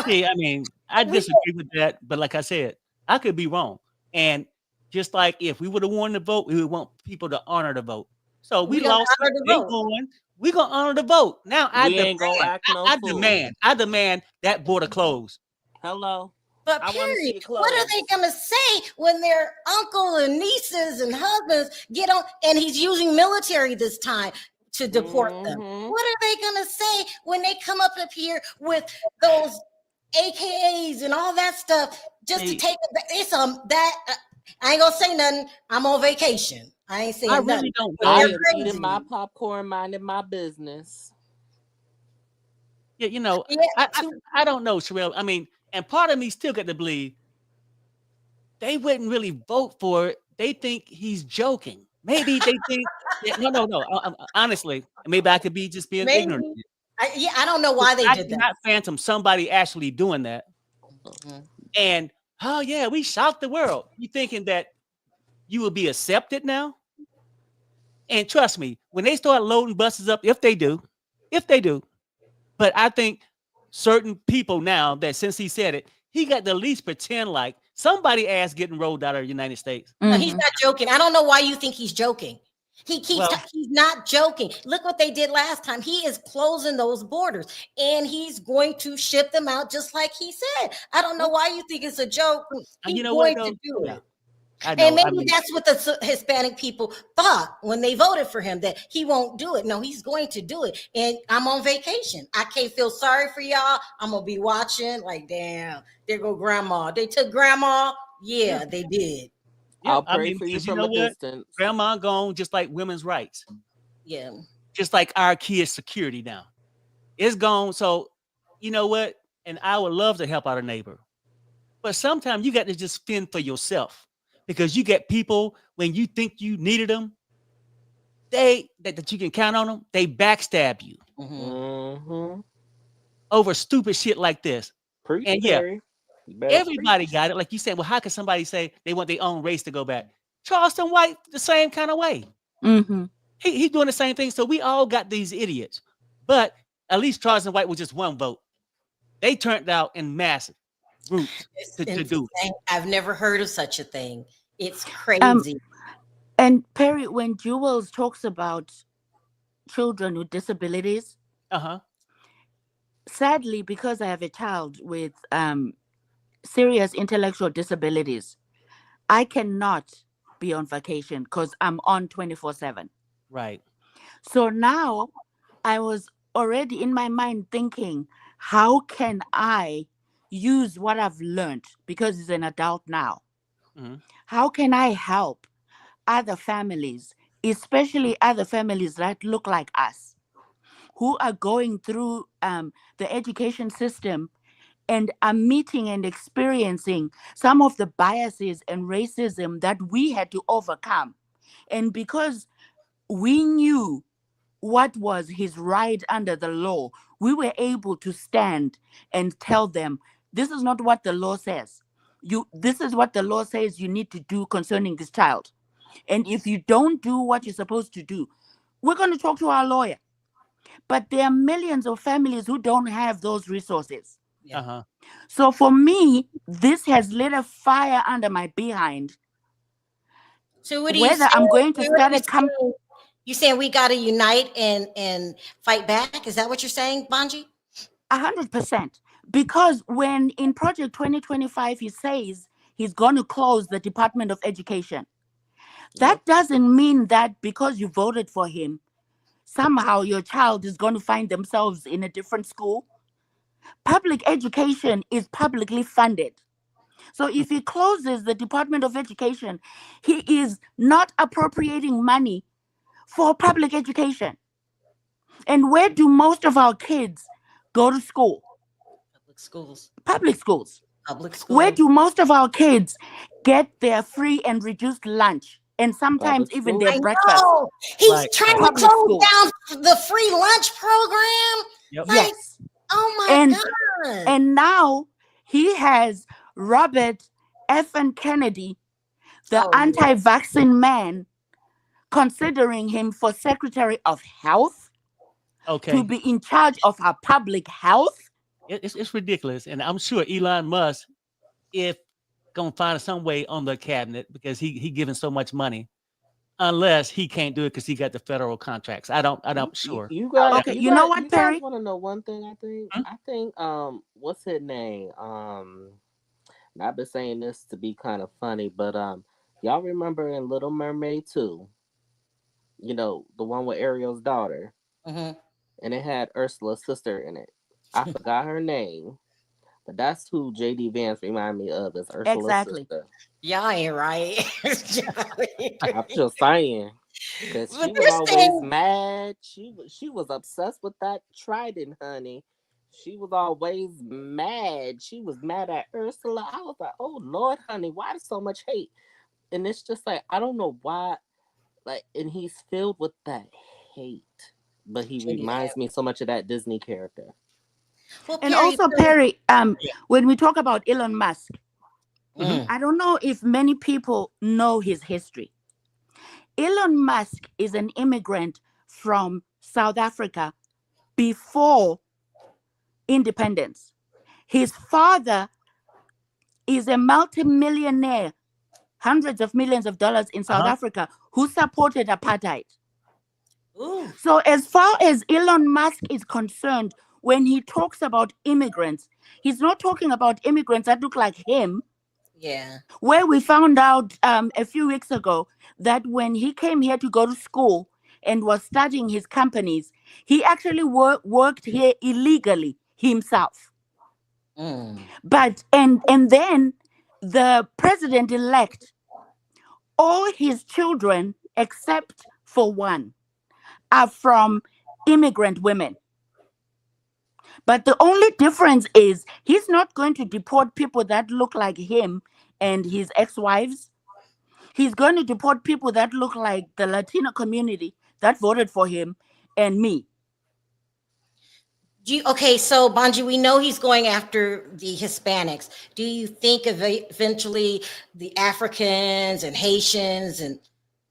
See, I mean, I disagree with that, but like I said, I could be wrong. And just like if we would have won the vote, we would want people to honor the vote. So we lost. We're gonna honor the vote. Now I demand that border closed. Hello. But period, what are they gonna say when their uncle and nieces and husbands get on and he's using military this time to deport them? What are they gonna say when they come up here with those AKAs and all that stuff just to take it? I ain't gonna say nothing. I'm on vacation. I ain't saying nothing. Really don't know. I'm eating my popcorn, minding my business. Yeah, you know, I don't know, Sherelle. I mean, and part of me still got to believe they wouldn't really vote for it. They think he's joking. Maybe they think no. Honestly, maybe I could be just being ignorant. I don't know why they did that. Not phantom somebody actually doing that. And oh yeah, we shocked the world. You thinking that you will be accepted now? And trust me, when they start loading buses up, if they do, but I think certain people now that since he said it, he got to at least pretend like somebody ass getting rolled out of the United States. No, he's not joking. I don't know why you think he's joking. He's not joking. Look what they did last time. He is closing those borders and he's going to ship them out just like he said. I don't know why you think it's a joke. He's going to do it. And maybe that's what the Hispanic people thought when they voted for him, that he won't do it. No, he's going to do it. And I'm on vacation. I can't feel sorry for y'all. I'm going to be watching like, damn, there go grandma. They took grandma. Yeah, they did. I'll pray for you from a distance. Grandma gone just like women's rights. Yeah. Just like our kids' security now. It's gone. So, you know what? And I would love to help out a neighbor. But sometimes you got to just fend for yourself. Because you get people, when you think you needed them, that you can count on them, they backstab you over stupid shit like this. And yeah, everybody got it. Like you said, well, how can somebody say they want their own race to go back? Charleston White, the same kind of way. He's doing the same thing. So we all got these idiots. But at least Charleston White was just one vote. They turned out in massive groups to do it. I've never heard of such a thing. It's crazy. And Perry, when Jewels talks about children with disabilities, sadly, because I have a child with serious intellectual disabilities, I cannot be on vacation because I'm on 24/7. Right. So now I was already in my mind thinking, how can I use what I've learned, because he's an adult now? How can I help other families, especially other families that look like us, who are going through the education system and are meeting and experiencing some of the biases and racism that we had to overcome? And because we knew what was his right under the law, we were able to stand and tell them, this is not what the law says. This is what the law says you need to do concerning this child. And if you don't do what you're supposed to do, we're going to talk to our lawyer. But there are millions of families who don't have those resources. So for me, this has lit a fire under my behind. So what do whether I'm going to start a company. You saying we got to unite and fight back? Is that what you're saying, Bonji? 100%. Because when in Project 2025, he says he's going to close the Department of Education, that doesn't mean that because you voted for him, somehow your child is going to find themselves in a different school. Public education is publicly funded. So if he closes the Department of Education, he is not appropriating money for public education. And where do most of our kids go to school? Public schools. Where do most of our kids get their free and reduced lunch, and sometimes even their breakfast? He's trying to close down the free lunch program. Yes. Oh my God. And now he has Robert F. Kennedy, the anti-vaccine man, considering him for Secretary of Health, to be in charge of our public health. It's ridiculous. And I'm sure Elon Musk, if gonna find some way on the cabinet, because he giving so much money, unless he can't do it because he got the federal contracts. I'm sure. You guys, okay, you know what, Perry? Want to know one thing? I think what's his name? I've been saying this to be kind of funny, but y'all remember in Little Mermaid 2, the one with Ariel's daughter, and it had Ursula's sister in it. I forgot her name, but that's who J.D. Vance remind me of, as Ursula's sister. Y'all ain't right. I'm just saying, because she was always mad. She was obsessed with that trident, honey. She was always mad. She was mad at Ursula. I was like, oh Lord, honey, why so much hate? And it's just like, I don't know why. And he's filled with that hate, but he reminds me so much of that Disney character. Well, and also, Perry, when we talk about Elon Musk, I don't know if many people know his history. Elon Musk is an immigrant from South Africa before independence. His father is a multimillionaire, hundreds of millions of dollars in South Africa, who supported apartheid. Ooh. So as far as Elon Musk is concerned, when he talks about immigrants, he's not talking about immigrants that look like him. Yeah. Where we found out a few weeks ago that when he came here to go to school and was studying his companies, he actually worked here illegally himself. But and then the president-elect, all his children except for one are from immigrant women. But the only difference is he's not going to deport people that look like him and his ex-wives. He's going to deport people that look like the Latino community that voted for him and me. Okay, so Bonji, we know he's going after the Hispanics. Do you think eventually the Africans and Haitians and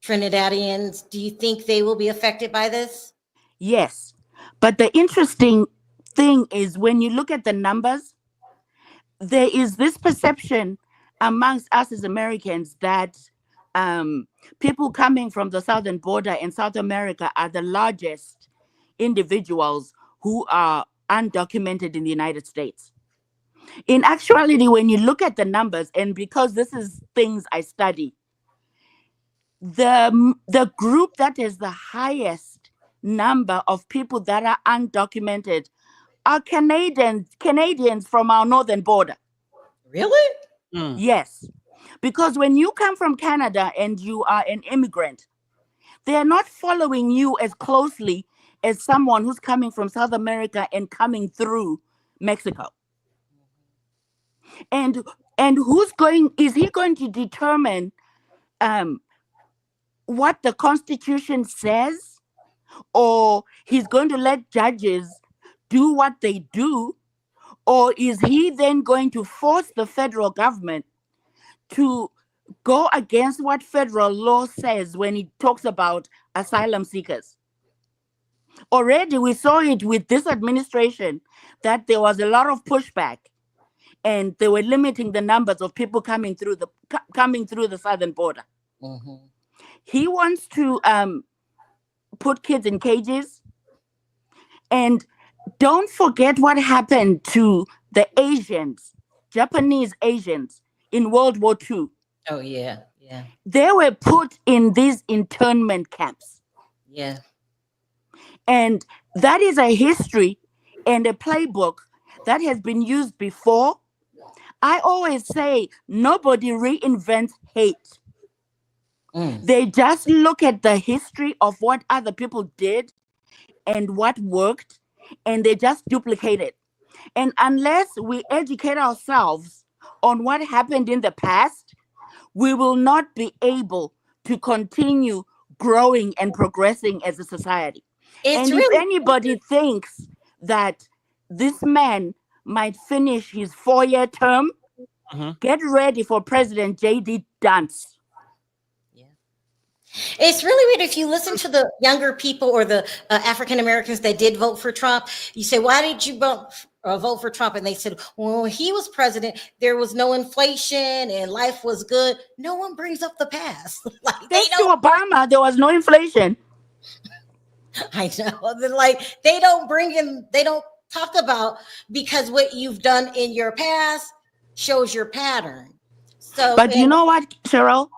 Trinidadians, do you think they will be affected by this? Yes, but the interesting thing is when you look at the numbers, there is this perception amongst us as Americans that people coming from the southern border in South America are the largest individuals who are undocumented in the United States. In actuality, when you look at the numbers, and because this is things I study, the group that is the highest number of people that are undocumented are Canadians from our northern border. Really? Yes. Because when you come from Canada and you are an immigrant, they are not following you as closely as someone who's coming from South America and coming through Mexico. And is he going to determine what the Constitution says, or he's going to let judges do what they do, or is he then going to force the federal government to go against what federal law says when it talks about asylum seekers? Already we saw it with this administration that there was a lot of pushback and they were limiting the numbers of people coming through the southern border. He wants to put kids in cages. And don't forget what happened to the Asians, Japanese Asians in World War II. Oh, yeah, yeah. They were put in these internment camps. Yeah. And that is a history and a playbook that has been used before. I always say nobody reinvents hate. They just look at the history of what other people did and what worked, and they just duplicate it. And unless we educate ourselves on what happened in the past, we will not be able to continue growing and progressing as a society. And if anybody thinks that this man might finish his 4-year term, get ready for President J.D. Dance. It's really weird if you listen to the younger people or the African Americans that did vote for Trump. You say, "Why did you vote for Trump?" And they said, "Well, when he was president, there was no inflation and life was good." No one brings up the past. Like Thanks to Obama, there was no inflation. I know. They're like they don't bring in. They don't talk about because what you've done in your past shows your pattern. So, But you know what, Cheryl?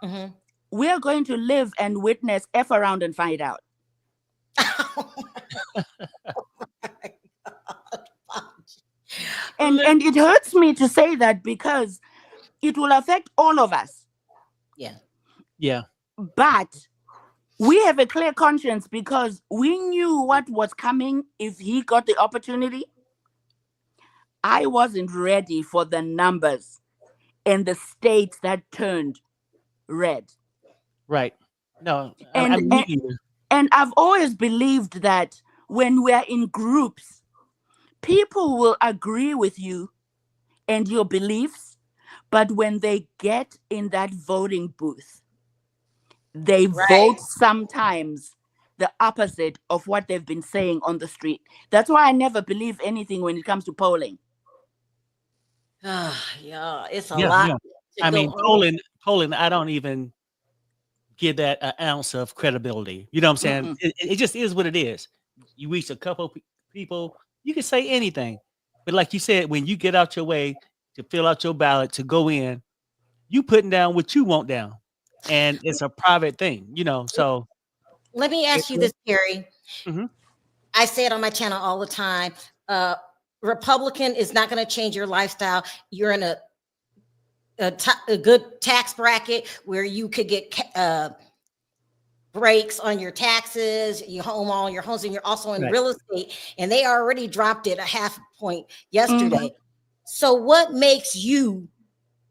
Mhm. We are going to live and witness F around and find out. And it hurts me to say that because it will affect all of us. Yeah. Yeah. But we have a clear conscience because we knew what was coming if he got the opportunity. I wasn't ready for the numbers and the states that turned red. Right. No, And me either. And I've always believed that when we're in groups, people will agree with you and your beliefs, but when they get in that voting booth, they vote sometimes the opposite of what they've been saying on the street. That's why I never believe anything when it comes to polling. Yeah, it's a Yeah, lot. yeah. to I go mean, over. polling, I don't even give that an ounce of credibility. You know what I'm saying? It just is what it is. You reach a couple people, you can say anything. But like you said, when you get out your way to fill out your ballot to go in, you putting down what you want down. And it's a private thing, you know. So Let me ask you this, Carrie. Mhm. I say it on my channel all the time. Republican is not going to change your lifestyle. You're in a good tax bracket where you could get breaks on your taxes, you home all your homes, and you're also in Right. real estate. And they already dropped it a half point yesterday. So what makes you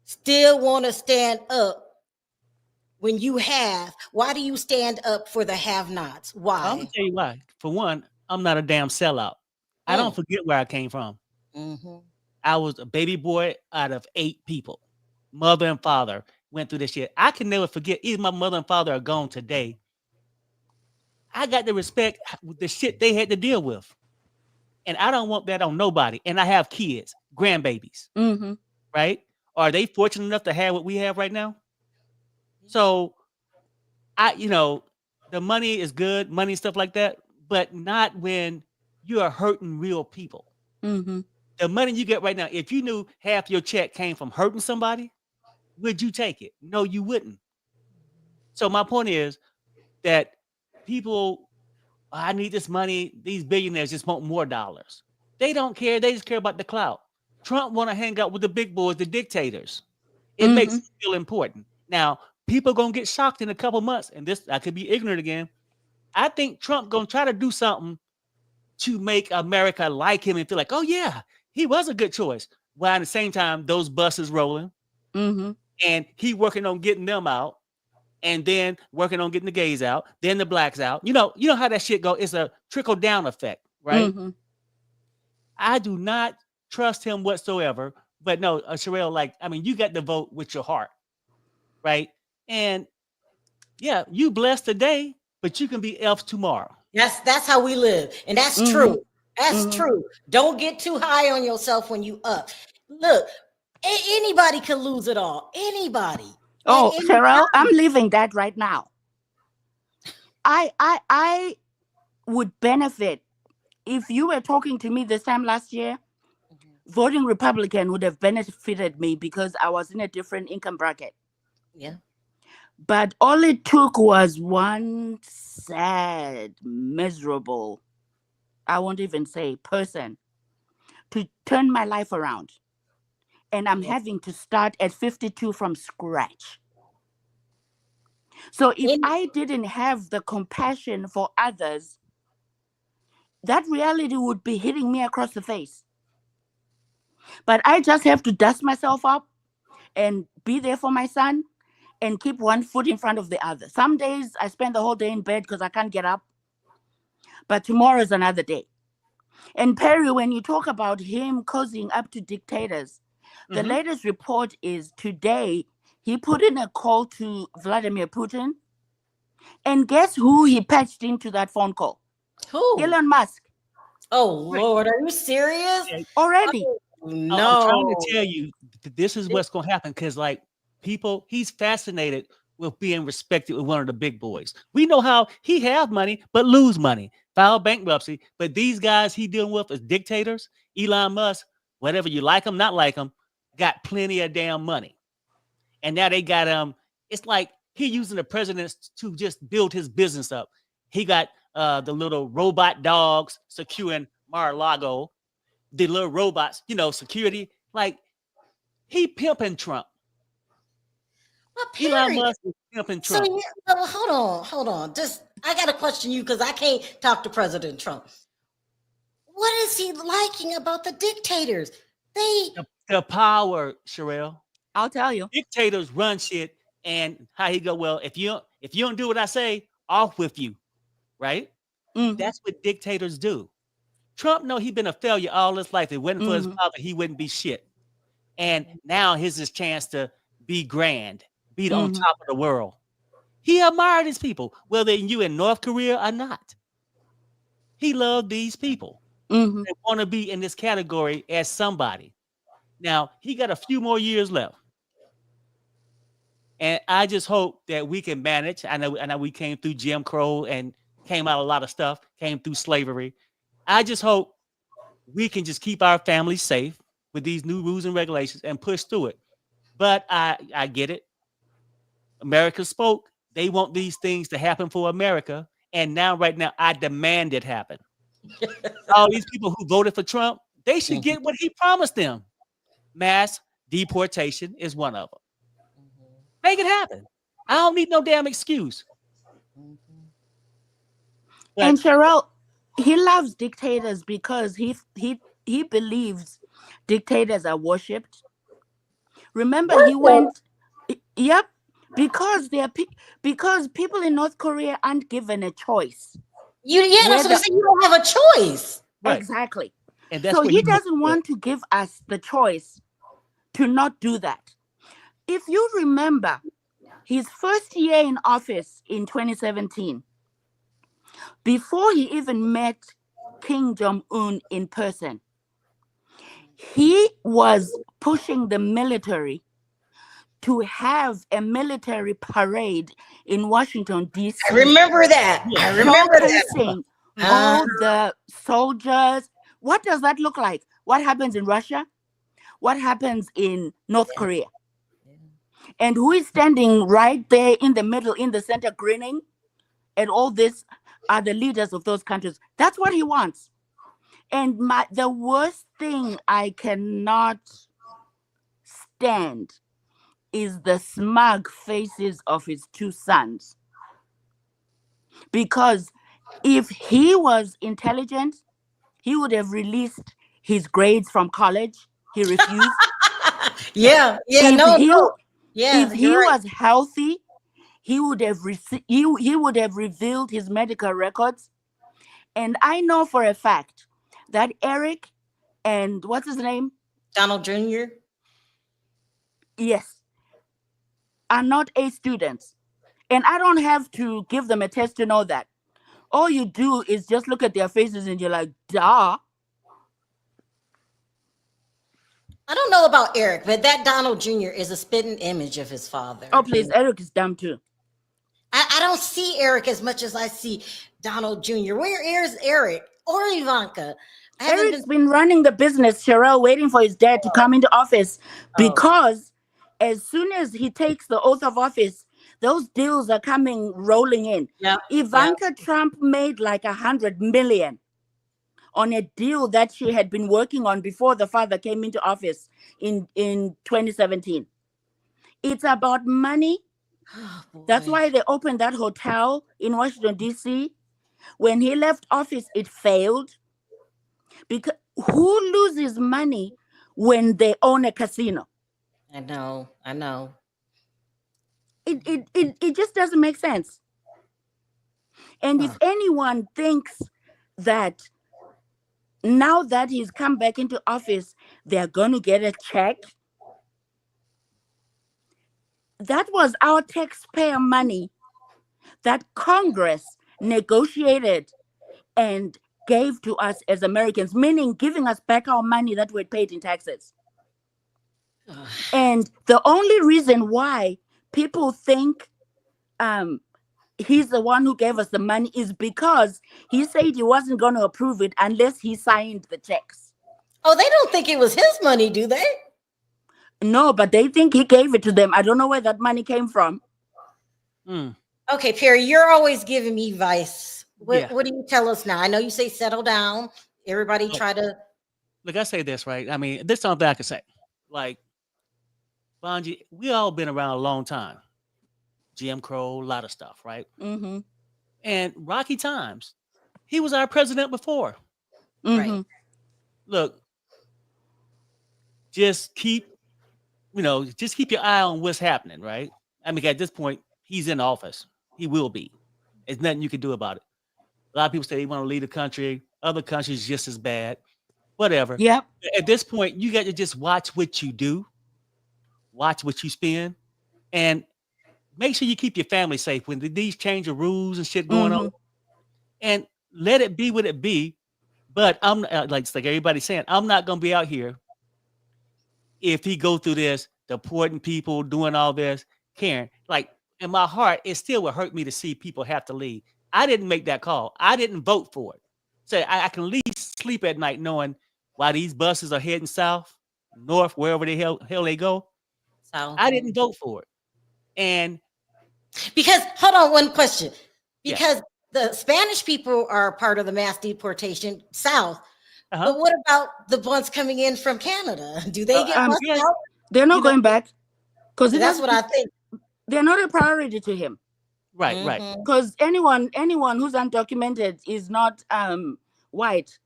still want to stand up when you have? Why do you stand up for the have-nots? Why? I'm gonna tell you why. For one, I'm not a damn sellout. I don't forget where I came from. Mm-hmm. I was a baby boy out of 8 people. Mother and father went through this shit. I can never forget. Even my mother and father are gone today. I got to respect the shit they had to deal with. And I don't want that on nobody. And I have kids, grandbabies, Mm-hmm. right? Are they fortunate enough to have what we have right now? So the money is good, money and stuff like that, but not when you are hurting real people. Mm-hmm. The money you get right now, if you knew half your check came from hurting somebody, would you take it? No, you wouldn't. So my point is that people, I need this money. These billionaires just want more dollars. They don't care. They just care about the clout. Trump want to hang out with the big boys, the dictators. It makes him feel important. Now, people going to get shocked in a couple months, and this, I could be ignorant again. I think Trump going to try to do something to make America like him and feel like, oh yeah, he was a good choice. While at the same time, those buses rolling, and he working on getting them out, and then working on getting the gays out, then the blacks out. You know how that shit go. It's a trickle down effect, right? I do not trust him whatsoever. But no, Sherelle, you got to vote with your heart, right? And yeah, you blessed today, but you can be elf tomorrow. That's how we live, and that's true. That's true. Don't get too high on yourself when you up. Look, anybody can lose it all. Anybody. Oh, Cheryl, I'm living that right now. I would benefit if you were talking to me this time last year. Voting Republican would have benefited me because I was in a different income bracket. Yeah. But all it took was one sad, miserable, I won't even say person, to turn my life around. And I'm having to start at 52 from scratch. So if I didn't have the compassion for others, that reality would be hitting me across the face. But I just have to dust myself up and be there for my son and keep one foot in front of the other. Some days I spend the whole day in bed because I can't get up. But tomorrow is another day. And Perry, when you talk about him cozying up to dictators, the latest report is today he put in a call to Vladimir Putin And guess who he patched into that phone call? Who? Elon Musk. Oh, Lord, are you serious? Already. Oh, I'm no. trying to tell you, this is what's going to happen because, like, people, he's fascinated with being respected with one of the big boys. We know how he have money, but lose money, file bankruptcy. But these guys he dealing with as dictators, Elon Musk, whatever you like him, not like him, got plenty of damn money. And now they got it's like he using the president to just build his business up. He got the little robot dogs securing Mar-a-Lago, the little robots, security. Like, he pimping Trump. Elon Musk is pimping Trump. So hold on. Just I gotta question you because I can't talk to President Trump. What is he liking about the dictators? The power, Sherelle. I'll tell you. Dictators run shit, and how he go, well, if you don't do what I say, off with you, right? That's what dictators do. Trump know he been a failure all his life. If it wasn't for his father, he wouldn't be shit. And now here's his chance to be grand, be on top of the world. He admired his people, whether you in North Korea or not. He loved these people. They want to be in this category as somebody. Now, he got a few more years left. And I just hope that we can manage. I know we came through Jim Crow and came out a lot of stuff, came through slavery. I just hope we can just keep our families safe with these new rules and regulations and push through it. But I get it. America spoke. They want these things to happen for America. And right now, I demand it happen. All these people who voted for Trump, they should get what he promised them. Mass deportation is one of them. Make it happen. I don't need no damn excuse. And Sherelle, he loves dictators because he believes dictators are worshipped. Remember, he went. Yep, because because people in North Korea aren't given a choice. That's what I'm saying. You don't have a choice. Right. Exactly. And that's so he doesn't want to give us the choice to not do that. If you remember, his first year in office in 2017, before he even met Kim Jong-un in person, he was pushing the military to have a military parade in Washington, D.C. I remember that. Showcasing all the soldiers. What does that look like? What happens in Russia? What happens in North Korea? And who is standing right there in the middle, in the center, grinning? And all this are the leaders of those countries. That's what he wants. And the worst thing I cannot stand is the smug faces of his two sons. Because if he was intelligent, he would have released his grades from college. He refused. If he was healthy, he would have revealed his medical records. And I know for a fact that Eric and what's his name? Donald Jr. Yes. Are not A students. And I don't have to give them a test to know that. All you do is just look at their faces and you're like, duh. I don't know about Eric, but that Donald Jr. is a spitting image of his father. Oh, please. Eric is dumb too. I don't see Eric as much as I see Donald Jr. Where is Eric or Ivanka? Eric's been running the business, Sherelle, waiting for his dad to come into office because as soon as he takes the oath of office, those deals are rolling in. Ivanka Trump made like $100 million on a deal that she had been working on before the father came into office in 2017. It's about money. That's why they opened that hotel in Washington, D.C. When he left office, it failed. Because who loses money when they own a casino? I know. It just doesn't make sense. And if anyone thinks that now that he's come back into office, they're going to get a check, that was our taxpayer money that Congress negotiated and gave to us as Americans, meaning giving us back our money that we had paid in taxes. And the only reason why people think he's the one who gave us the money is because he said he wasn't going to approve it unless he signed the checks. Oh, they don't think it was his money, do they? No, but they think he gave it to them. I don't know where that money came from. Okay, Perry, you're always giving me advice. What, Yeah. what do you tell us now? I know you say settle down. Everybody try to. Look, I say this, right? I mean, there's something I can say. Like, Bonji, we all been around a long time. Jim Crow, a lot of stuff, right? Mm-hmm. And Rocky Times, he was our president before. Mm-hmm. Look, just keep your eye on what's happening, right? I mean, at this point, he's in office. He will be. There's nothing you can do about it. A lot of people say they want to leave the country. Other countries just as bad. Whatever. Yep. At this point, you got to just watch what you do, watch what you spend, and make sure you keep your family safe when these change of rules and shit going on. And let it be what it be. But I'm like everybody's saying, I'm not gonna be out here if he go through this, deporting people, doing all this, caring. Like in my heart, it still would hurt me to see people have to leave. I didn't make that call. I didn't vote for it. So I can at least sleep at night knowing why these buses are heading south, north, wherever the hell they go. So I didn't vote for it. And because hold on, one question. Because the Spanish people are part of the mass deportation south. But what about the ones coming in from Canada? Do they get bused out? They're not going back. Because that's what I think. They're not a priority to him. Right, right. Because anyone who's undocumented is not white.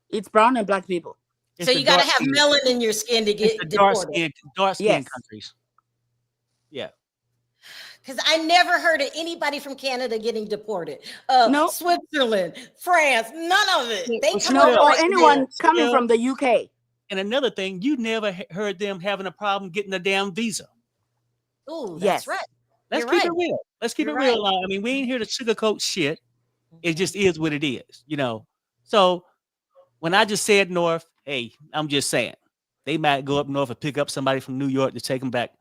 It's brown and black people. So you got to have melanin in your skin to get deported. Dark skin countries. Yeah. Because I never heard of anybody from Canada getting deported. No. Switzerland, France, none of it. They come over or anyone coming from the UK. And another thing, you never heard them having a problem getting a damn visa. Oh, that's right. Let's keep it real. Let's keep it real. I mean, we ain't here to sugarcoat shit. It just is what it is, you know. So when I just said north, hey, I'm just saying they might go up north and pick up somebody from New York to take them back.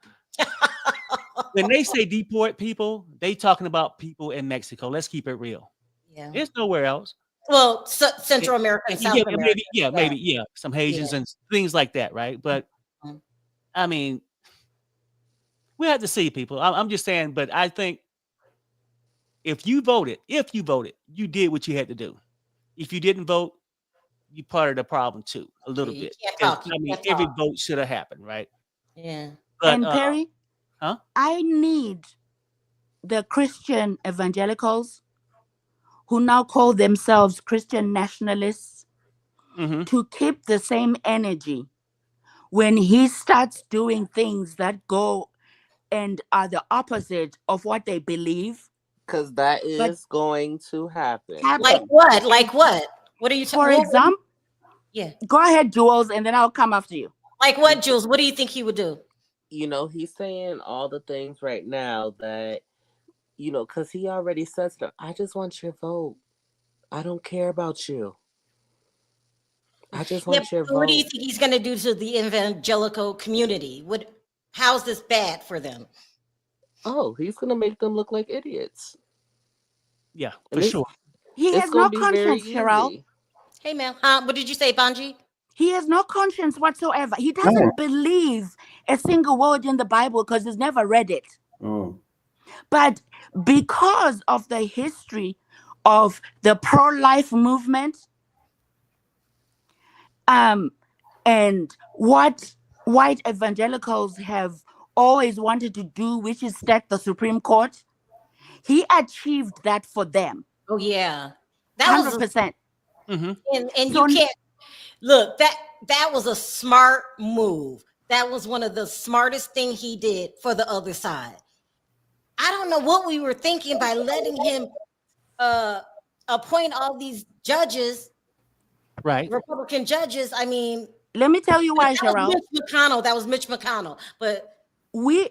When they say deport people, they talking about people in Mexico. Let's keep it real. Yeah. There's nowhere else. Well, Central America and South America. Maybe, some Haitians and things like that, right? But I mean, we have to see people. I'm just saying, but I think if you voted, you did what you had to do. If you didn't vote, you part of the problem too, a little bit. Every vote should have happened, right? Yeah. But, and Perry, I need the Christian evangelicals who now call themselves Christian nationalists to keep the same energy when he starts doing things that go and are the opposite of what they believe. Because that is going to happen. Like what? Like what? What are you talking about? For example, go ahead, Jules, and then I'll come after you. Like what, Jules? What do you think he would do? You know, he's saying all the things right now that, you know, because he already says that I just want your vote. I don't care about you. I just want your vote. What do you think he's going to do to the evangelical community? How's this bad for them? Oh, he's going to make them look like idiots. Yeah, for sure. He has no conscience, Cheryl. Hey, man. What did you say, Bonji? He has no conscience whatsoever. He doesn't believe a single word in the Bible because he's never read it. But because of the history of the pro-life movement, and what white evangelicals have always wanted to do, which is stack the Supreme Court, he achieved that for them. Oh yeah, that 100%. And you can't look that was a smart move. That was one of the smartest thing he did for the other side. I don't know what we were thinking by letting him appoint all these judges, right? Republican judges. I mean, let me tell you why, Cheryl. That was Mitch McConnell, but we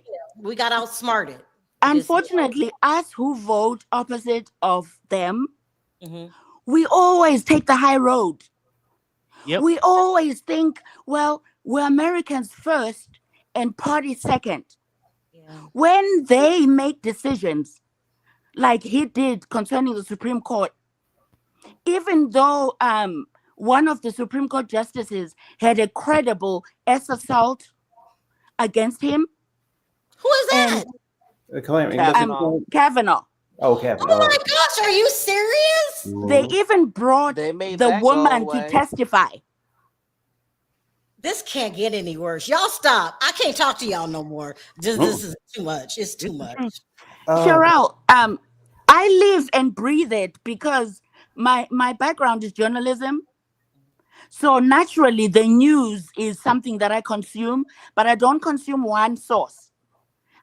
got outsmarted. Unfortunately, us who vote opposite of them, Mm-hmm. we always take the high road. Yep. We always think, well, we're Americans first and party second. When they make decisions like he did concerning the Supreme Court, even though one of the Supreme Court justices had a credible assault against him. Who is that? Kavanaugh. Oh, Kavanaugh. Oh my gosh, are you serious? They even brought made the that go woman to away. testify. This can't get any worse. Y'all stop. I can't talk to y'all no more. This is too much. It's too much. Cheryl, I live and breathe it because my background is journalism. So naturally, the news is something that I consume, but I don't consume one source.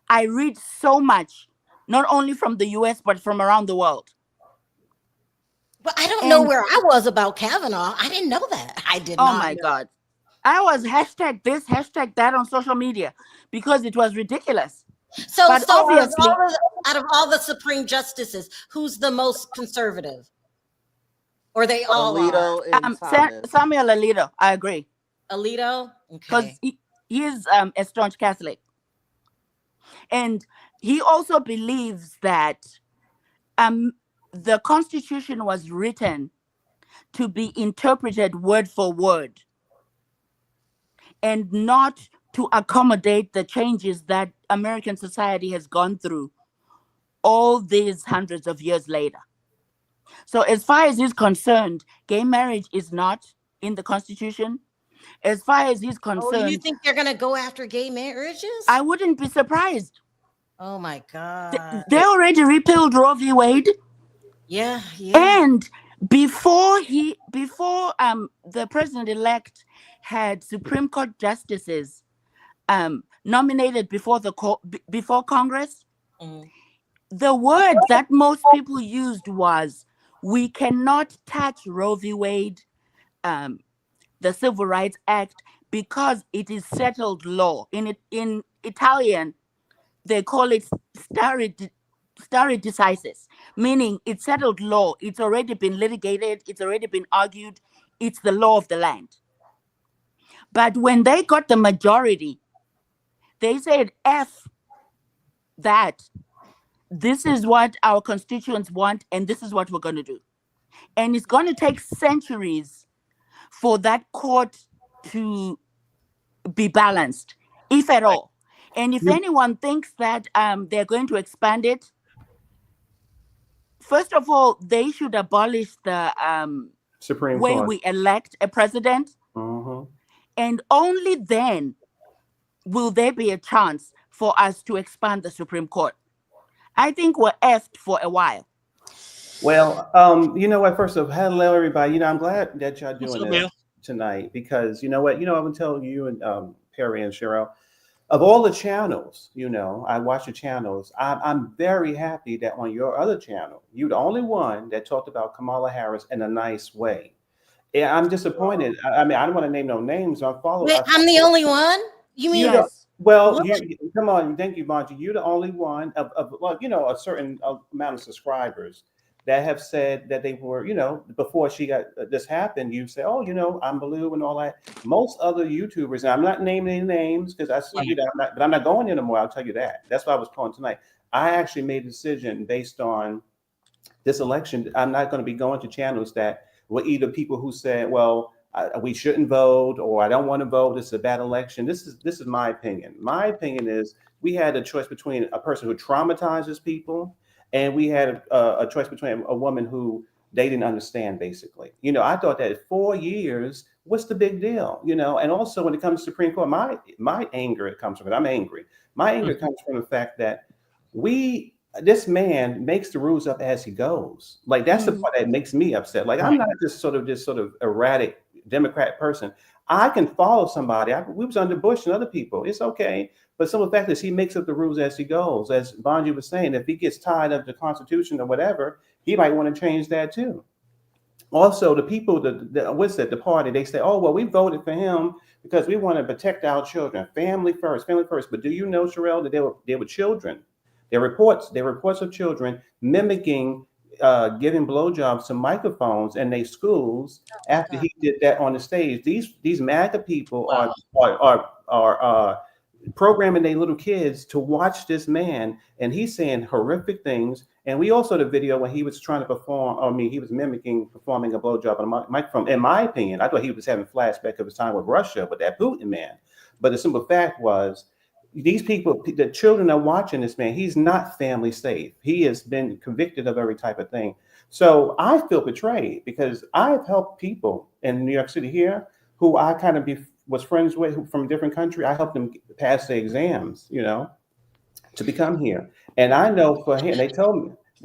I read so much, not only from the US, but from around the world. But I don't know where I was about Kavanaugh. I didn't know that. I did not. Oh my know. God. I was hashtag this, hashtag that on social media because it was ridiculous. So, but obviously, out of all the Supreme Justices, who's the most conservative? Or they all Alito are? and Thomas. Samuel Alito, I agree. Alito? Because he is a staunch Catholic. And he also believes that the Constitution was written to be interpreted word for word and not to accommodate the changes that American society has gone through all these hundreds of years later. So as far as he's concerned, gay marriage is not in the Constitution. As far as he's concerned... Oh, you think they're going to go after gay marriages? I wouldn't be surprised. Oh my God. They already repealed Roe v. Wade. Yeah. And before the president-elect had Supreme Court justices nominated before Congress, the word that most people used was, we cannot touch Roe v. Wade, the Civil Rights Act, because it is settled law. In Italian, they call it stare decisis, meaning it's settled law. It's already been litigated. It's already been argued. It's the law of the land. But when they got the majority, they said, F that. This is what our constituents want, and this is what we're going to do. And it's going to take centuries for that court to be balanced, if at all. And if anyone thinks that they're going to expand it, first of all, they should abolish the Supreme way Court. we elect a president. And only then will there be a chance for us to expand the Supreme Court. I think we're effed for a while. Well, you know what? First off, hello everybody. You know, I'm glad that y'all doing this tonight because you know what? You know, I would tell you and Perry and Cheryl, of all the channels, you know, I watch the channels. I'm very happy that on your other channel, you're the only one that talked about Kamala Harris in a nice way. Yeah, I'm disappointed. I mean, I don't want to name no names. I'm the only one? You mean? Well, come on. Thank you, Bonji. You're the only one of well, you know, a certain amount of subscribers that have said that they were, you know, before she got this happened, you say, oh, you know, I'm blue and all that. Most other YouTubers, and I'm not naming any names because I see that, but I'm not going there anymore. I'll tell you that. That's why I was calling tonight. I actually made a decision based on this election. I'm not going to be going to channels that were either people who said, well, we shouldn't vote, or I don't want to vote. This is a bad election. This is my opinion. My opinion is we had a choice between a person who traumatizes people, and we had a choice between a woman who they didn't understand, basically. You know, I thought that 4 years, what's the big deal? You know, and also when it comes to Supreme Court, my anger, it comes from it. I'm angry. My anger comes from the fact that this man makes the rules up as he goes. Like that's the part that makes me upset. Like I'm not this sort of erratic Democrat person. I can follow somebody. We was under Bush and other people. It's okay. But some of the fact is he makes up the rules as he goes. As Bonji was saying, if he gets tired of the Constitution or whatever, he might want to change that too. Also, the people, the party, they say, oh, well, we voted for him because we want to protect our children. Family first. But do you know, Sherelle, that they were children There are reports of children mimicking giving blowjobs to microphones in their schools after he did that on the stage. These MAGA people are programming their little kids to watch this man, and he's saying horrific things. And we also the video when he was trying to perform. I mean, he was mimicking performing a blowjob on a microphone. In my opinion, I thought he was having flashback of his time with Russia with that Putin man. But the simple fact was, these people, the children are watching this man. He's not family safe. He has been convicted of every type of thing. So I feel betrayed because I've helped people in New York City here who I kind of was friends with from a different country. I helped them pass the exams, to become here. And I know for him, they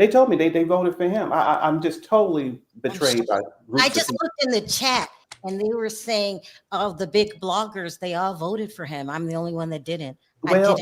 told me they voted for him. I'm just totally betrayed by groups. I just looked in the chat and they were saying of the big bloggers, they all voted for him. I'm the only one that didn't. Well,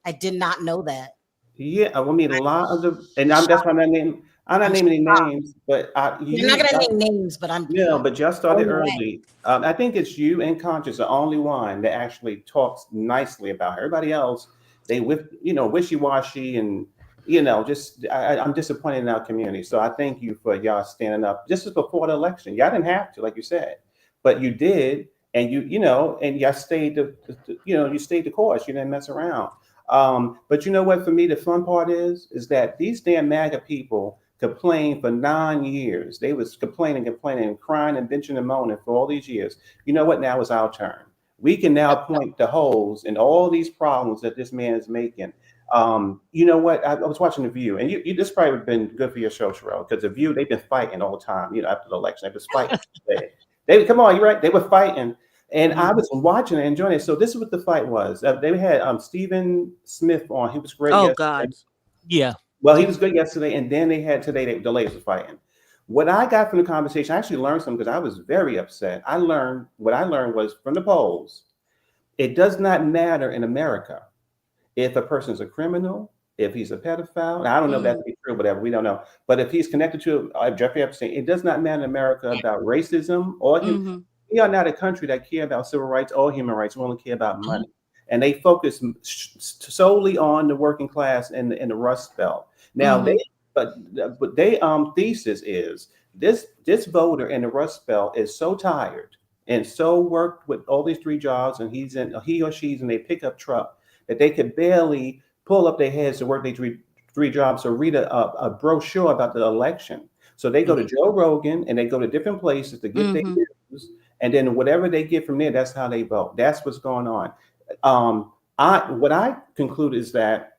I did not know that. Yeah, I mean a lot of that's why I'm not naming any names, but You're not gonna name names, but I'm but just started early. I think it's you and Conscious, the only one that actually talks nicely about her. Everybody else, they wishy-washy and I'm disappointed in our community. So I thank you for y'all standing up. This is before the election. Y'all didn't have to, like you said, but you did, and and y'all stayed you stayed the course. You didn't mess around. But you know what? For me, the fun part is that these damn MAGA people complained for 9 years. They was complaining, crying and bitching and moaning for all these years. You know what? Now it's our turn. We can now point the holes in all these problems that this man is making. You know what? I was watching The View, and you this probably would have been good for your show, Sherelle, because The View, they've been fighting all the time. After the election, they was fighting. They come on, you're right. They were fighting. And I was watching and enjoying it. So this is what the fight was. They had Stephen Smith on. He was great. Oh, yesterday. God. Yeah. Well, he was good yesterday. And then they had today, the laser fighting. What I got from the conversation, I actually learned something because I was very upset. What I learned was from the polls, it does not matter in America if a person's a criminal, if he's a pedophile. Now, I don't know if that to be true, whatever. We don't know. But if he's connected to Jeffrey Epstein, it does not matter in America about racism or we are not a country that care about civil rights or human rights. We only care about money. And they focus solely on the working class and the Rust Belt. Now, they thesis is this voter in the Rust Belt is so tired and so worked with all these 3 jobs, and he or she's in a pickup truck that they could barely pull up their heads to work their three jobs or read a brochure about the election. So they go to Joe Rogan and they go to different places to get their news. And then whatever they get from there, that's how they vote. That's what's going on. What I conclude is that,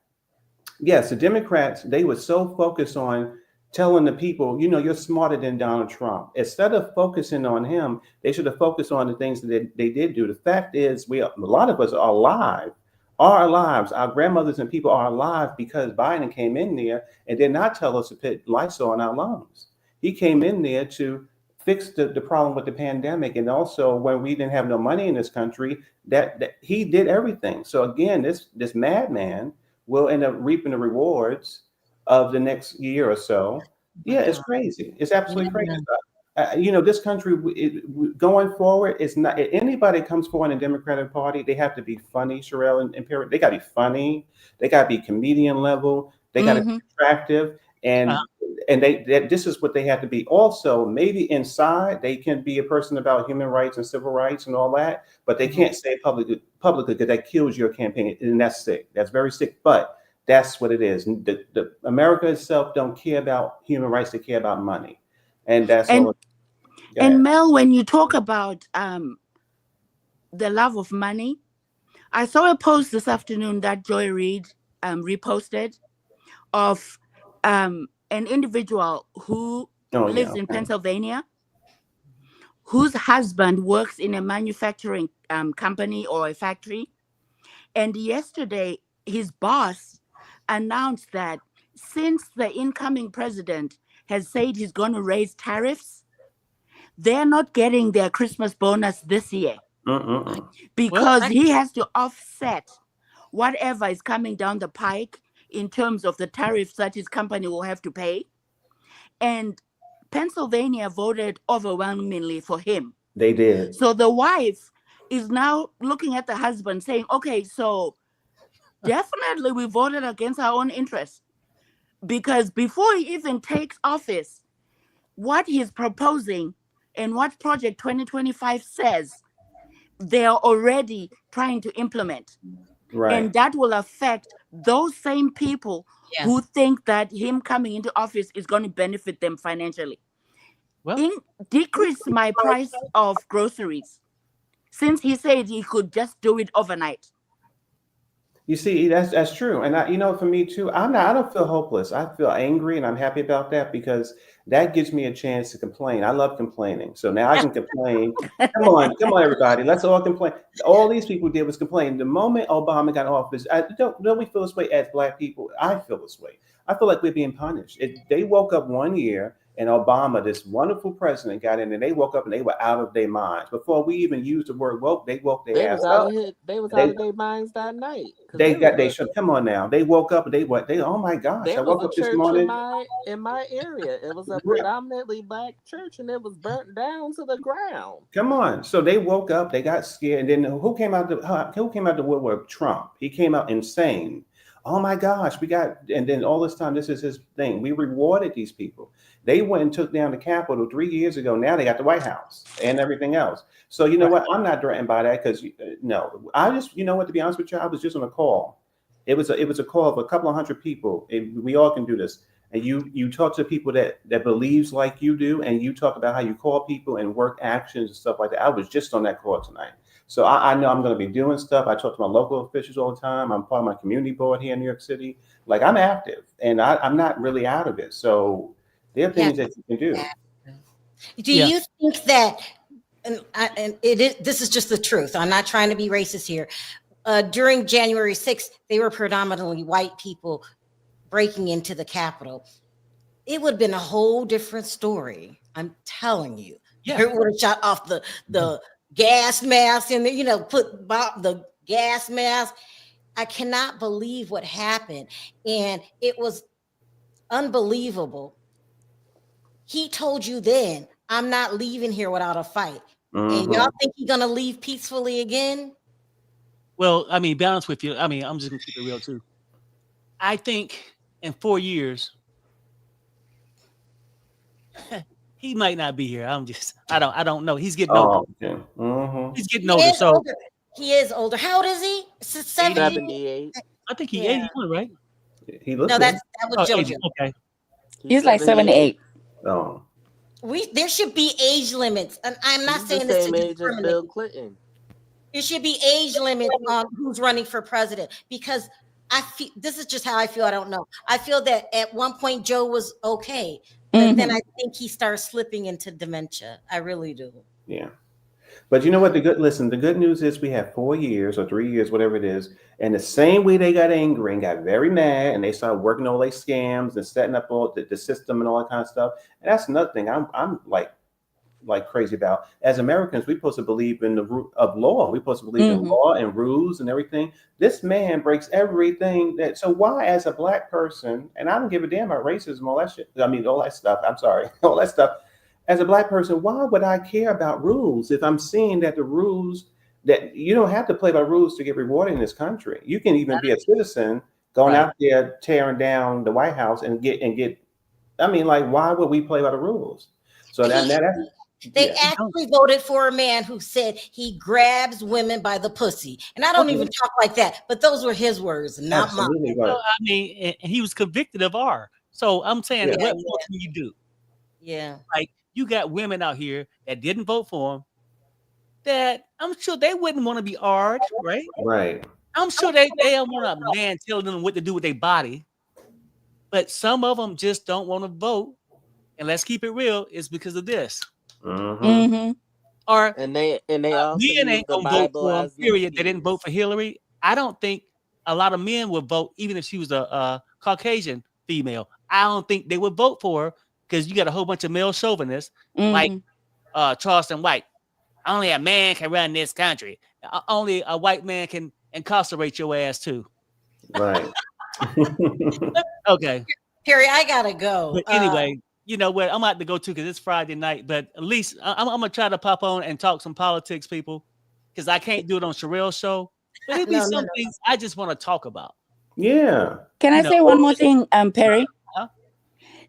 yes, the Democrats, they were so focused on telling the people, you're smarter than Donald Trump. Instead of focusing on him, they should have focused on the things that they did do. The fact is, a lot of us are alive. Our lives, our grandmothers and people are alive because Biden came in there and did not tell us to put Lysol in our lungs. He came in there to fix the problem with the pandemic, and also when we didn't have no money in this country, that he did everything. So again, this madman will end up reaping the rewards of the next year or so. Yeah, it's crazy. It's absolutely crazy. This country going forward is not. Anybody comes forward in the Democratic Party, they have to be funny, Sherelle and Perry. They got to be funny. They got to be comedian level. They got to be attractive, and this is what they have to be. Also, maybe inside they can be a person about human rights and civil rights and all that, but they can't say it publicly because that kills your campaign, and that's sick. That's very sick. But that's what it is. The America itself don't care about human rights; they care about money. And that's all. And Mel, when you talk about the love of money, I saw a post this afternoon that Joy Reid reposted of an individual who lives in Pennsylvania, whose husband works in a manufacturing company or a factory. And yesterday, his boss announced that since the incoming president has said he's going to raise tariffs, they're not getting their Christmas bonus this year because he has to offset whatever is coming down the pike in terms of the tariffs that his company will have to pay. And Pennsylvania voted overwhelmingly for him. They did. So the wife is now looking at the husband saying, okay, so Definitely, we voted against our own interests. Because before he even takes office, what he's proposing and what Project 2025 says, they are already trying to implement. Right. And that will affect those same people Yeah. who think that him coming into office is going to benefit them financially. Well, Decrease my price of groceries, since he said he could just do it overnight. You see, that's true, and for me too. I don't feel hopeless. I feel angry, and I'm happy about that because that gives me a chance to complain. I love complaining, so now I can complain. Come on, everybody, let's all complain. All these people did was complain. The moment Obama got in office, don't we feel this way as Black people? I feel this way. I feel like we're being punished. They woke up one year. And Obama, this wonderful president, got in, and they woke up and they were out of their minds. Before we even used the word woke, they woke their ass up. They was out of their minds that night. They should come on now. They woke up and they oh my gosh! I There woke was up a this church morning. in my area. It was a predominantly Black church, and it was burnt down to the ground. Come on! So they woke up, they got scared, and then who came out the woodwork? Trump. He came out insane. Oh my gosh, and then all this time, this is his thing. We rewarded these people. They went and took down the Capitol 3 years ago. Now they got the White House and everything else. So you know what? I'm not threatened by that because no, I just what? To be honest with you, I was just on a call. It was a call of a couple of hundred people. We all can do this. And you talk to people that believes like you do, and you talk about how you call people and work actions and stuff like that. I was just on that call tonight. So I know I'm going to be doing stuff. I talk to my local officials all the time. I'm part of my community board here in New York City. Like I'm active, and I'm not really out of it. So there are things that you can do. Do you think that, this is just the truth. I'm not trying to be racist here. During January 6th, they were predominantly white people breaking into the Capitol. It would have been a whole different story. I'm telling you. Yeah. It would have shot off the gas mask and put the gas mask. I cannot believe what happened. And it was unbelievable. He told you then, I'm not leaving here without a fight. And y'all think he's gonna leave peacefully again? Well, I mean, be honest with you. I mean, I'm just gonna keep it real too. I think in 4 years, he might not be here. I don't know. He's getting older. Okay. He's getting older. So older. He is older. How old is he? 78. I think he's 81, right? He looks. No, that was JoJo. 80, okay. He's like 78. Oh. There should be age limits, and I'm not saying this to discriminate. Bill Clinton. There should be age limits on who's running for president, because I feel this is just how I feel. I don't know. I feel that at one point Joe was okay, but then I think he starts slipping into dementia. I really do. Yeah. But you know what? The good news is we have 4 years or 3 years, whatever it is. And the same way they got angry and got very mad and they started working all their scams and setting up all the system and all that kind of stuff. And that's another thing I'm like crazy about. As Americans, we're supposed to believe in the root of law. We're supposed to believe in law and rules and everything. This man breaks everything so why, as a Black person, and I don't give a damn about racism, all that shit. I mean, all that stuff. I'm sorry, all that stuff. As a Black person, why would I care about rules if I'm seeing that the rules that you don't have to play by rules to get rewarded in this country? You can even be a citizen going out there tearing down the White House and get. I mean, like, why would we play by the rules? So they actually voted for a man who said he grabs women by the pussy, and I don't even talk like that, but those were his words, not mine. Right. Well, I mean, and he was convicted of R. So I'm saying, what more can you do? Yeah, like. You got women out here that didn't vote for him that I'm sure they wouldn't want to be R'd, right? Right. I'm sure they don't want a man telling them what to do with their body. But some of them just don't want to vote. And let's keep it real, it's because of this. Or and they also men ain't gonna vote for him, period. They didn't vote for Hillary. I don't think a lot of men would vote, even if she was a Caucasian female. I don't think they would vote for her. Because you got a whole bunch of male chauvinists like Charleston White. Only a man can run this country. Only a white man can incarcerate your ass too. Right. Okay. Perry, I gotta go. But anyway, you know what? I'm about to go too because it's Friday night. But at least I'm gonna try to pop on and talk some politics, people, because I can't do it on Sherelle's show. But it be some things I just want to talk about. Yeah. Can I say one more thing, Perry? Huh?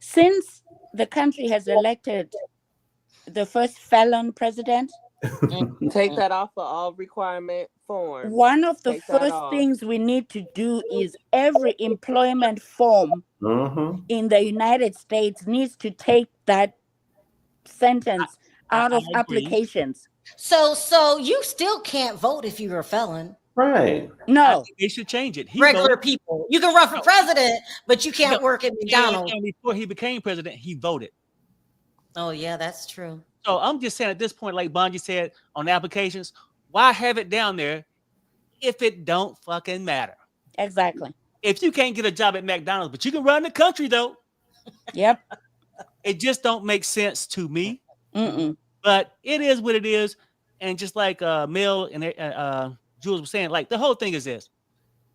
Since the country has elected the first felon president, Take that off of all requirement forms. one of the Take that first off. things we need to do is every employment form in the United States needs to take that sentence out of I agree. applications. So you still can't vote if you're a felon. Right. I No. think they should change it. He Regular voted. people. You can run for president, but you can't No, work at McDonald's. And before he became president, he voted. Oh, yeah, that's true. So I'm just saying at this point, like Bonji said on applications, why have it down there if it don't fucking matter? Exactly. If you can't get a job at McDonald's, but you can run the country though. Yep. It just don't make sense to me. Mm-mm. But it is what it is. And just like Mel and Jules was saying, like the whole thing is this.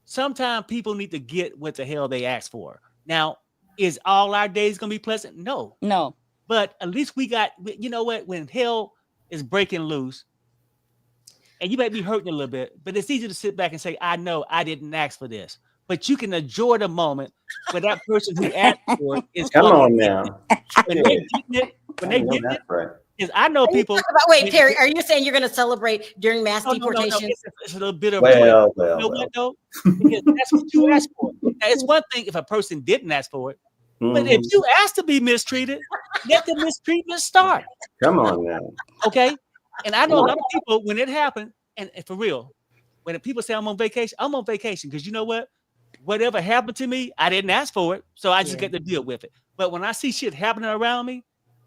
Sometimes people need to get what the hell they asked for. Now, is all our days going to be pleasant? No. No. But at least we got, you know what? When hell is breaking loose, and you might be hurting a little bit, but it's easy to sit back and say, I know I didn't ask for this. But you can enjoy the moment where that person who asked for it is Come gonna on get now. it. When they get it, Right. is I know people. Wait, Perry, are you saying you're going to celebrate during mass deportations? No. It's a little bit of Well, you well, know well. what though? Because that's what you asked for. Now, it's one thing if a person didn't ask for it, but if you ask to be mistreated, let the mistreatment start. Come on now. Okay. And I know a lot of people when it happened, and for real, when people say I'm on vacation because you know what? Whatever happened to me, I didn't ask for it, so I just get to deal with it. But when I see shit happening around me,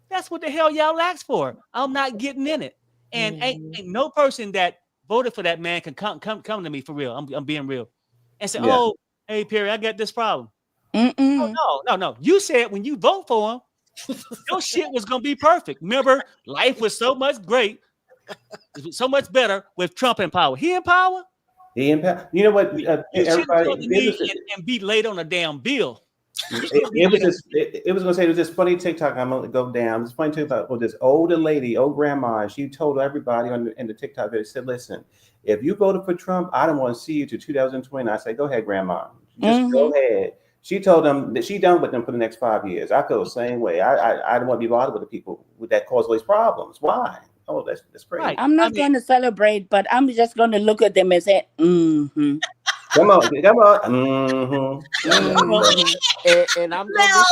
that's what the hell y'all asked for. I'm not getting in it, and ain't no person that voted for that man can come to me for real. I'm being real, and say, "Oh, hey Perry, I got this problem." Oh, no. You said when you vote for him, your shit was gonna be perfect. Remember, life was so much so much better with Trump in power. He in power. You know what? You shouldn't come to me and be late on a damn bill. It was this funny TikTok. I'm gonna go down. This funny TikTok with this older lady, old grandma. She told everybody in the TikTok video, said, "Listen, if you voted for Trump, I don't want to see you to 2020." I said, "Go ahead, grandma. Just go ahead." She told them that she done with them for the next 5 years. I feel the same way. I don't want to be bothered with the people that cause all these problems. Why? Oh, that's crazy. Right. I'm not going to celebrate, but I'm just going to look at them and say, mm-hmm. Come on. And I'm going to be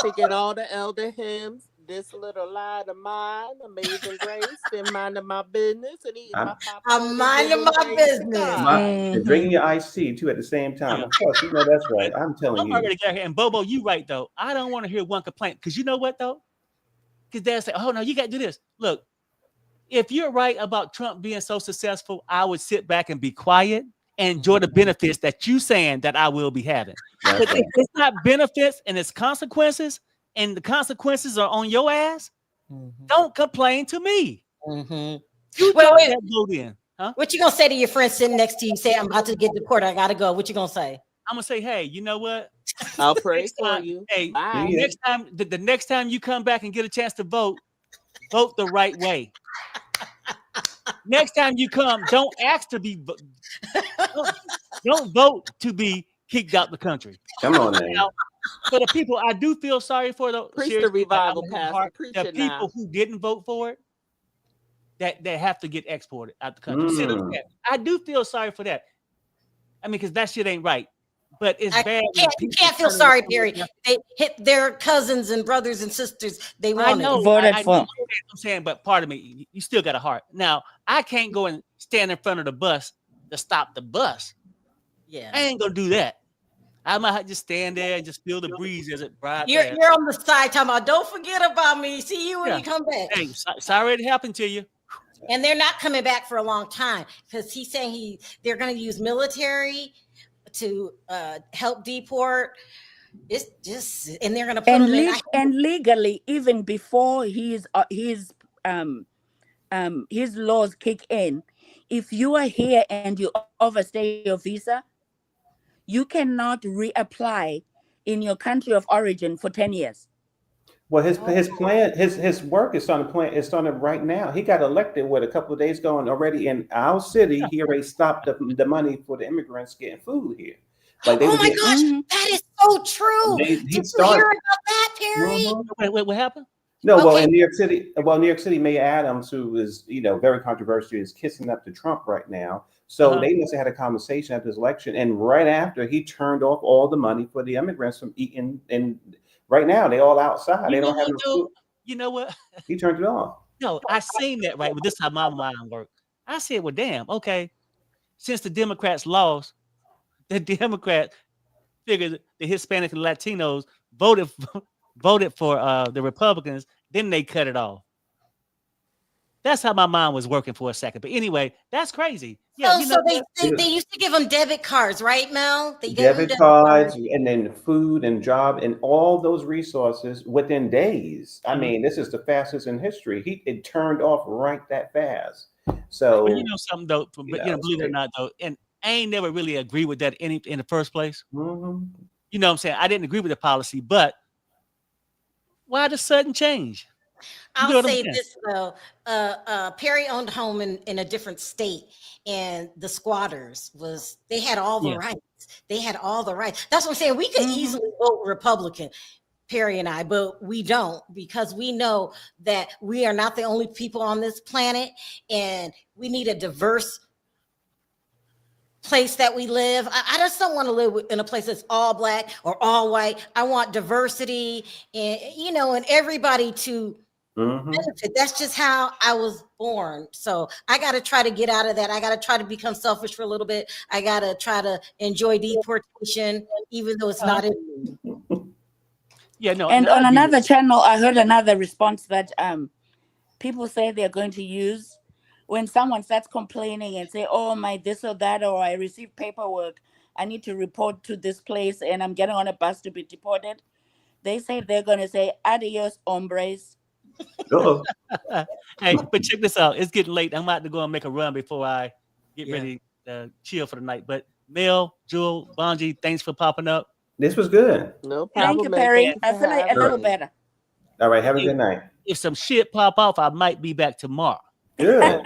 singing all the elder hymns. This little light of mine, amazing grace, and minding my business and eating my popcorn. I'm minding my business. And drinking your iced tea too at the same time. Of course, you know that's right. I'm telling you. Already got here. And Bobo, you right though. I don't want to hear one complaint because you know what though? Because they'll say, "Oh no, you got to do this." Look, if you're right about Trump being so successful, I would sit back and be quiet and enjoy the benefits that you saying that I will be having. But if it's not benefits and it's consequences, and the consequences are on your ass, don't complain to me. You wait. Vote in. Huh? What you gonna say to your friend sitting next to you? Say, "I'm about to get deported. I gotta go." What you gonna say? I'm gonna say, "Hey, you know what? I'll pray for you." Hey, bye. Next time, the next time you come back and get a chance to vote the right way. Next time you come, don't ask to be. Don't vote to be kicked out the country. Come on, man. Now, for the people I do feel sorry for, though, Preach the revival, Pastor. Preach the it people now. who didn't vote for it, that have to get exported out the country. I do feel sorry for that. I mean, because that shit ain't right. But it's bad. You can't feel sorry, Perry. They hit their cousins and brothers and sisters. They I wanted. know. Voted I for. know what I'm saying, but pardon me, you still got a heart. Now, I can't go and stand in front of the bus to stop the bus. Yeah, I ain't gonna do that. I might just stand there and just feel the breeze as it rides. You're on the side talking about, "Don't forget about me. See you when you come back." Hey, sorry it happened to you. And they're not coming back for a long time because he's saying they're going to use military to help deport. It's just, and they're going to put and legally, even before his laws kick in, if you are here and you overstay your visa, you cannot reapply in your country of origin for 10 years. Well, his plan, his work is on the plan. It's on it right now. He got elected a couple of days ago, and already in our city, he already stopped the money for the immigrants getting food here. Like they Oh were my getting, gosh, that is so true. he Did you started. hear about that, Perry? Wait, what happened? No, well, Okay. in New York City, Mayor Adams, who is very controversial, is kissing up to Trump right now. So they must have had a conversation at this election, and right after he turned off all the money for the immigrants from eating, and right now they all outside. They don't have no food. You know what? He turned it off. No, I seen that right. But this is how my mind works. I said, well, damn, okay. Since the Democrats lost, the Democrats figured the Hispanic and Latinos voted for the Republicans, then they cut it off. That's how my mind was working for a second. But anyway, that's crazy. Yeah, Oh, so they used to give them debit cards, right, Mel? They gave them Debit cards, and then food and job and all those resources within days. I mean, this is the fastest in history. It turned off right that fast. So but you know something though, believe it or not though, and I ain't never really agree with that in the first place. Mm-hmm. You know what I'm saying? I didn't agree with the policy, but why the sudden change? I'll say this though, Perry owned a home in a different state, and the squatters they had all the rights. They had all the rights. That's what I'm saying. We could easily vote Republican, Perry and I, but we don't, because we know that we are not the only people on this planet, and we need a diverse place that we live. I just don't want to live in a place that's all black or all white. I want diversity and and everybody to benefit. That's just how I was born. So I got to try to get out of that. I got to try to become selfish for a little bit. I got to try to enjoy deportation, even though it's not in me. Yeah, no. And on another channel, I heard another response that people say they're going to use when someone starts complaining and say, oh, my this or that, or I received paperwork, I need to report to this place and I'm getting on a bus to be deported. They say they're going to say, adios, hombres. Hey, but check this out. It's getting late. I'm about to go and make a run before I get ready to chill for the night. But Mel, Jewel, Bonji, thanks for popping up. This was good. No problem. Thank you, Perry. I feel like a little better. All right. Have a good night. If some shit pop off, I might be back tomorrow. Good.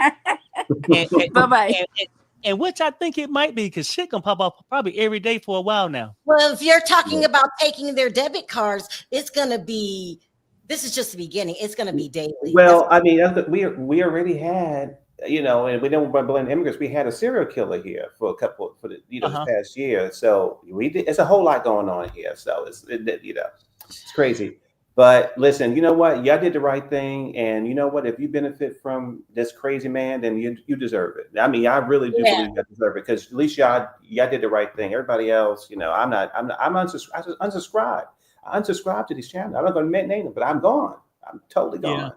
Bye-bye. And which I think it might be, because shit gonna pop off probably every day for a while now. Well, if you're talking about taking their debit cards, it's gonna be. This is just the beginning. It's gonna be daily. Well, I mean, we already had, and we don't blame immigrants. We had a serial killer here for the this past year. So it's a whole lot going on here. So it's crazy. But listen, you know what? Y'all did the right thing, and you know what? If you benefit from this crazy man, then you deserve it. I mean, I really do believe you deserve it, because at least y'all did the right thing. Everybody else, I'm unsubscribed. I unsubscribed to these channels. I'm not going to name them, but I'm gone. I'm totally gone.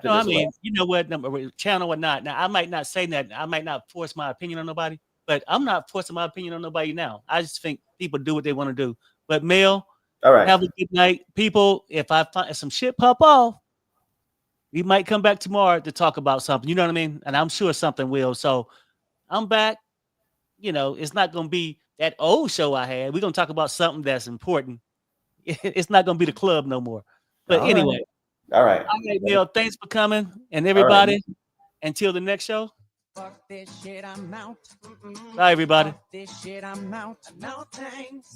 No, I mean, you know what? Channel or not. Now, I might not say that. I might not force my opinion on nobody, but I'm not forcing my opinion on nobody now. I just think people do what they want to do. But Mel, all right, have a good night, people. If I find some shit pop off, we might come back tomorrow to talk about something. You know what I mean? And I'm sure something will. So I'm back. It's not going to be that old show I had. We're going to talk about something that's important. It's not going to be the club no more. But anyway. All right, Neil. Thanks for coming. And everybody, until the next show. Fuck this shit, I'm out. Bye, everybody. Fuck this shit, I'm out. No thanks.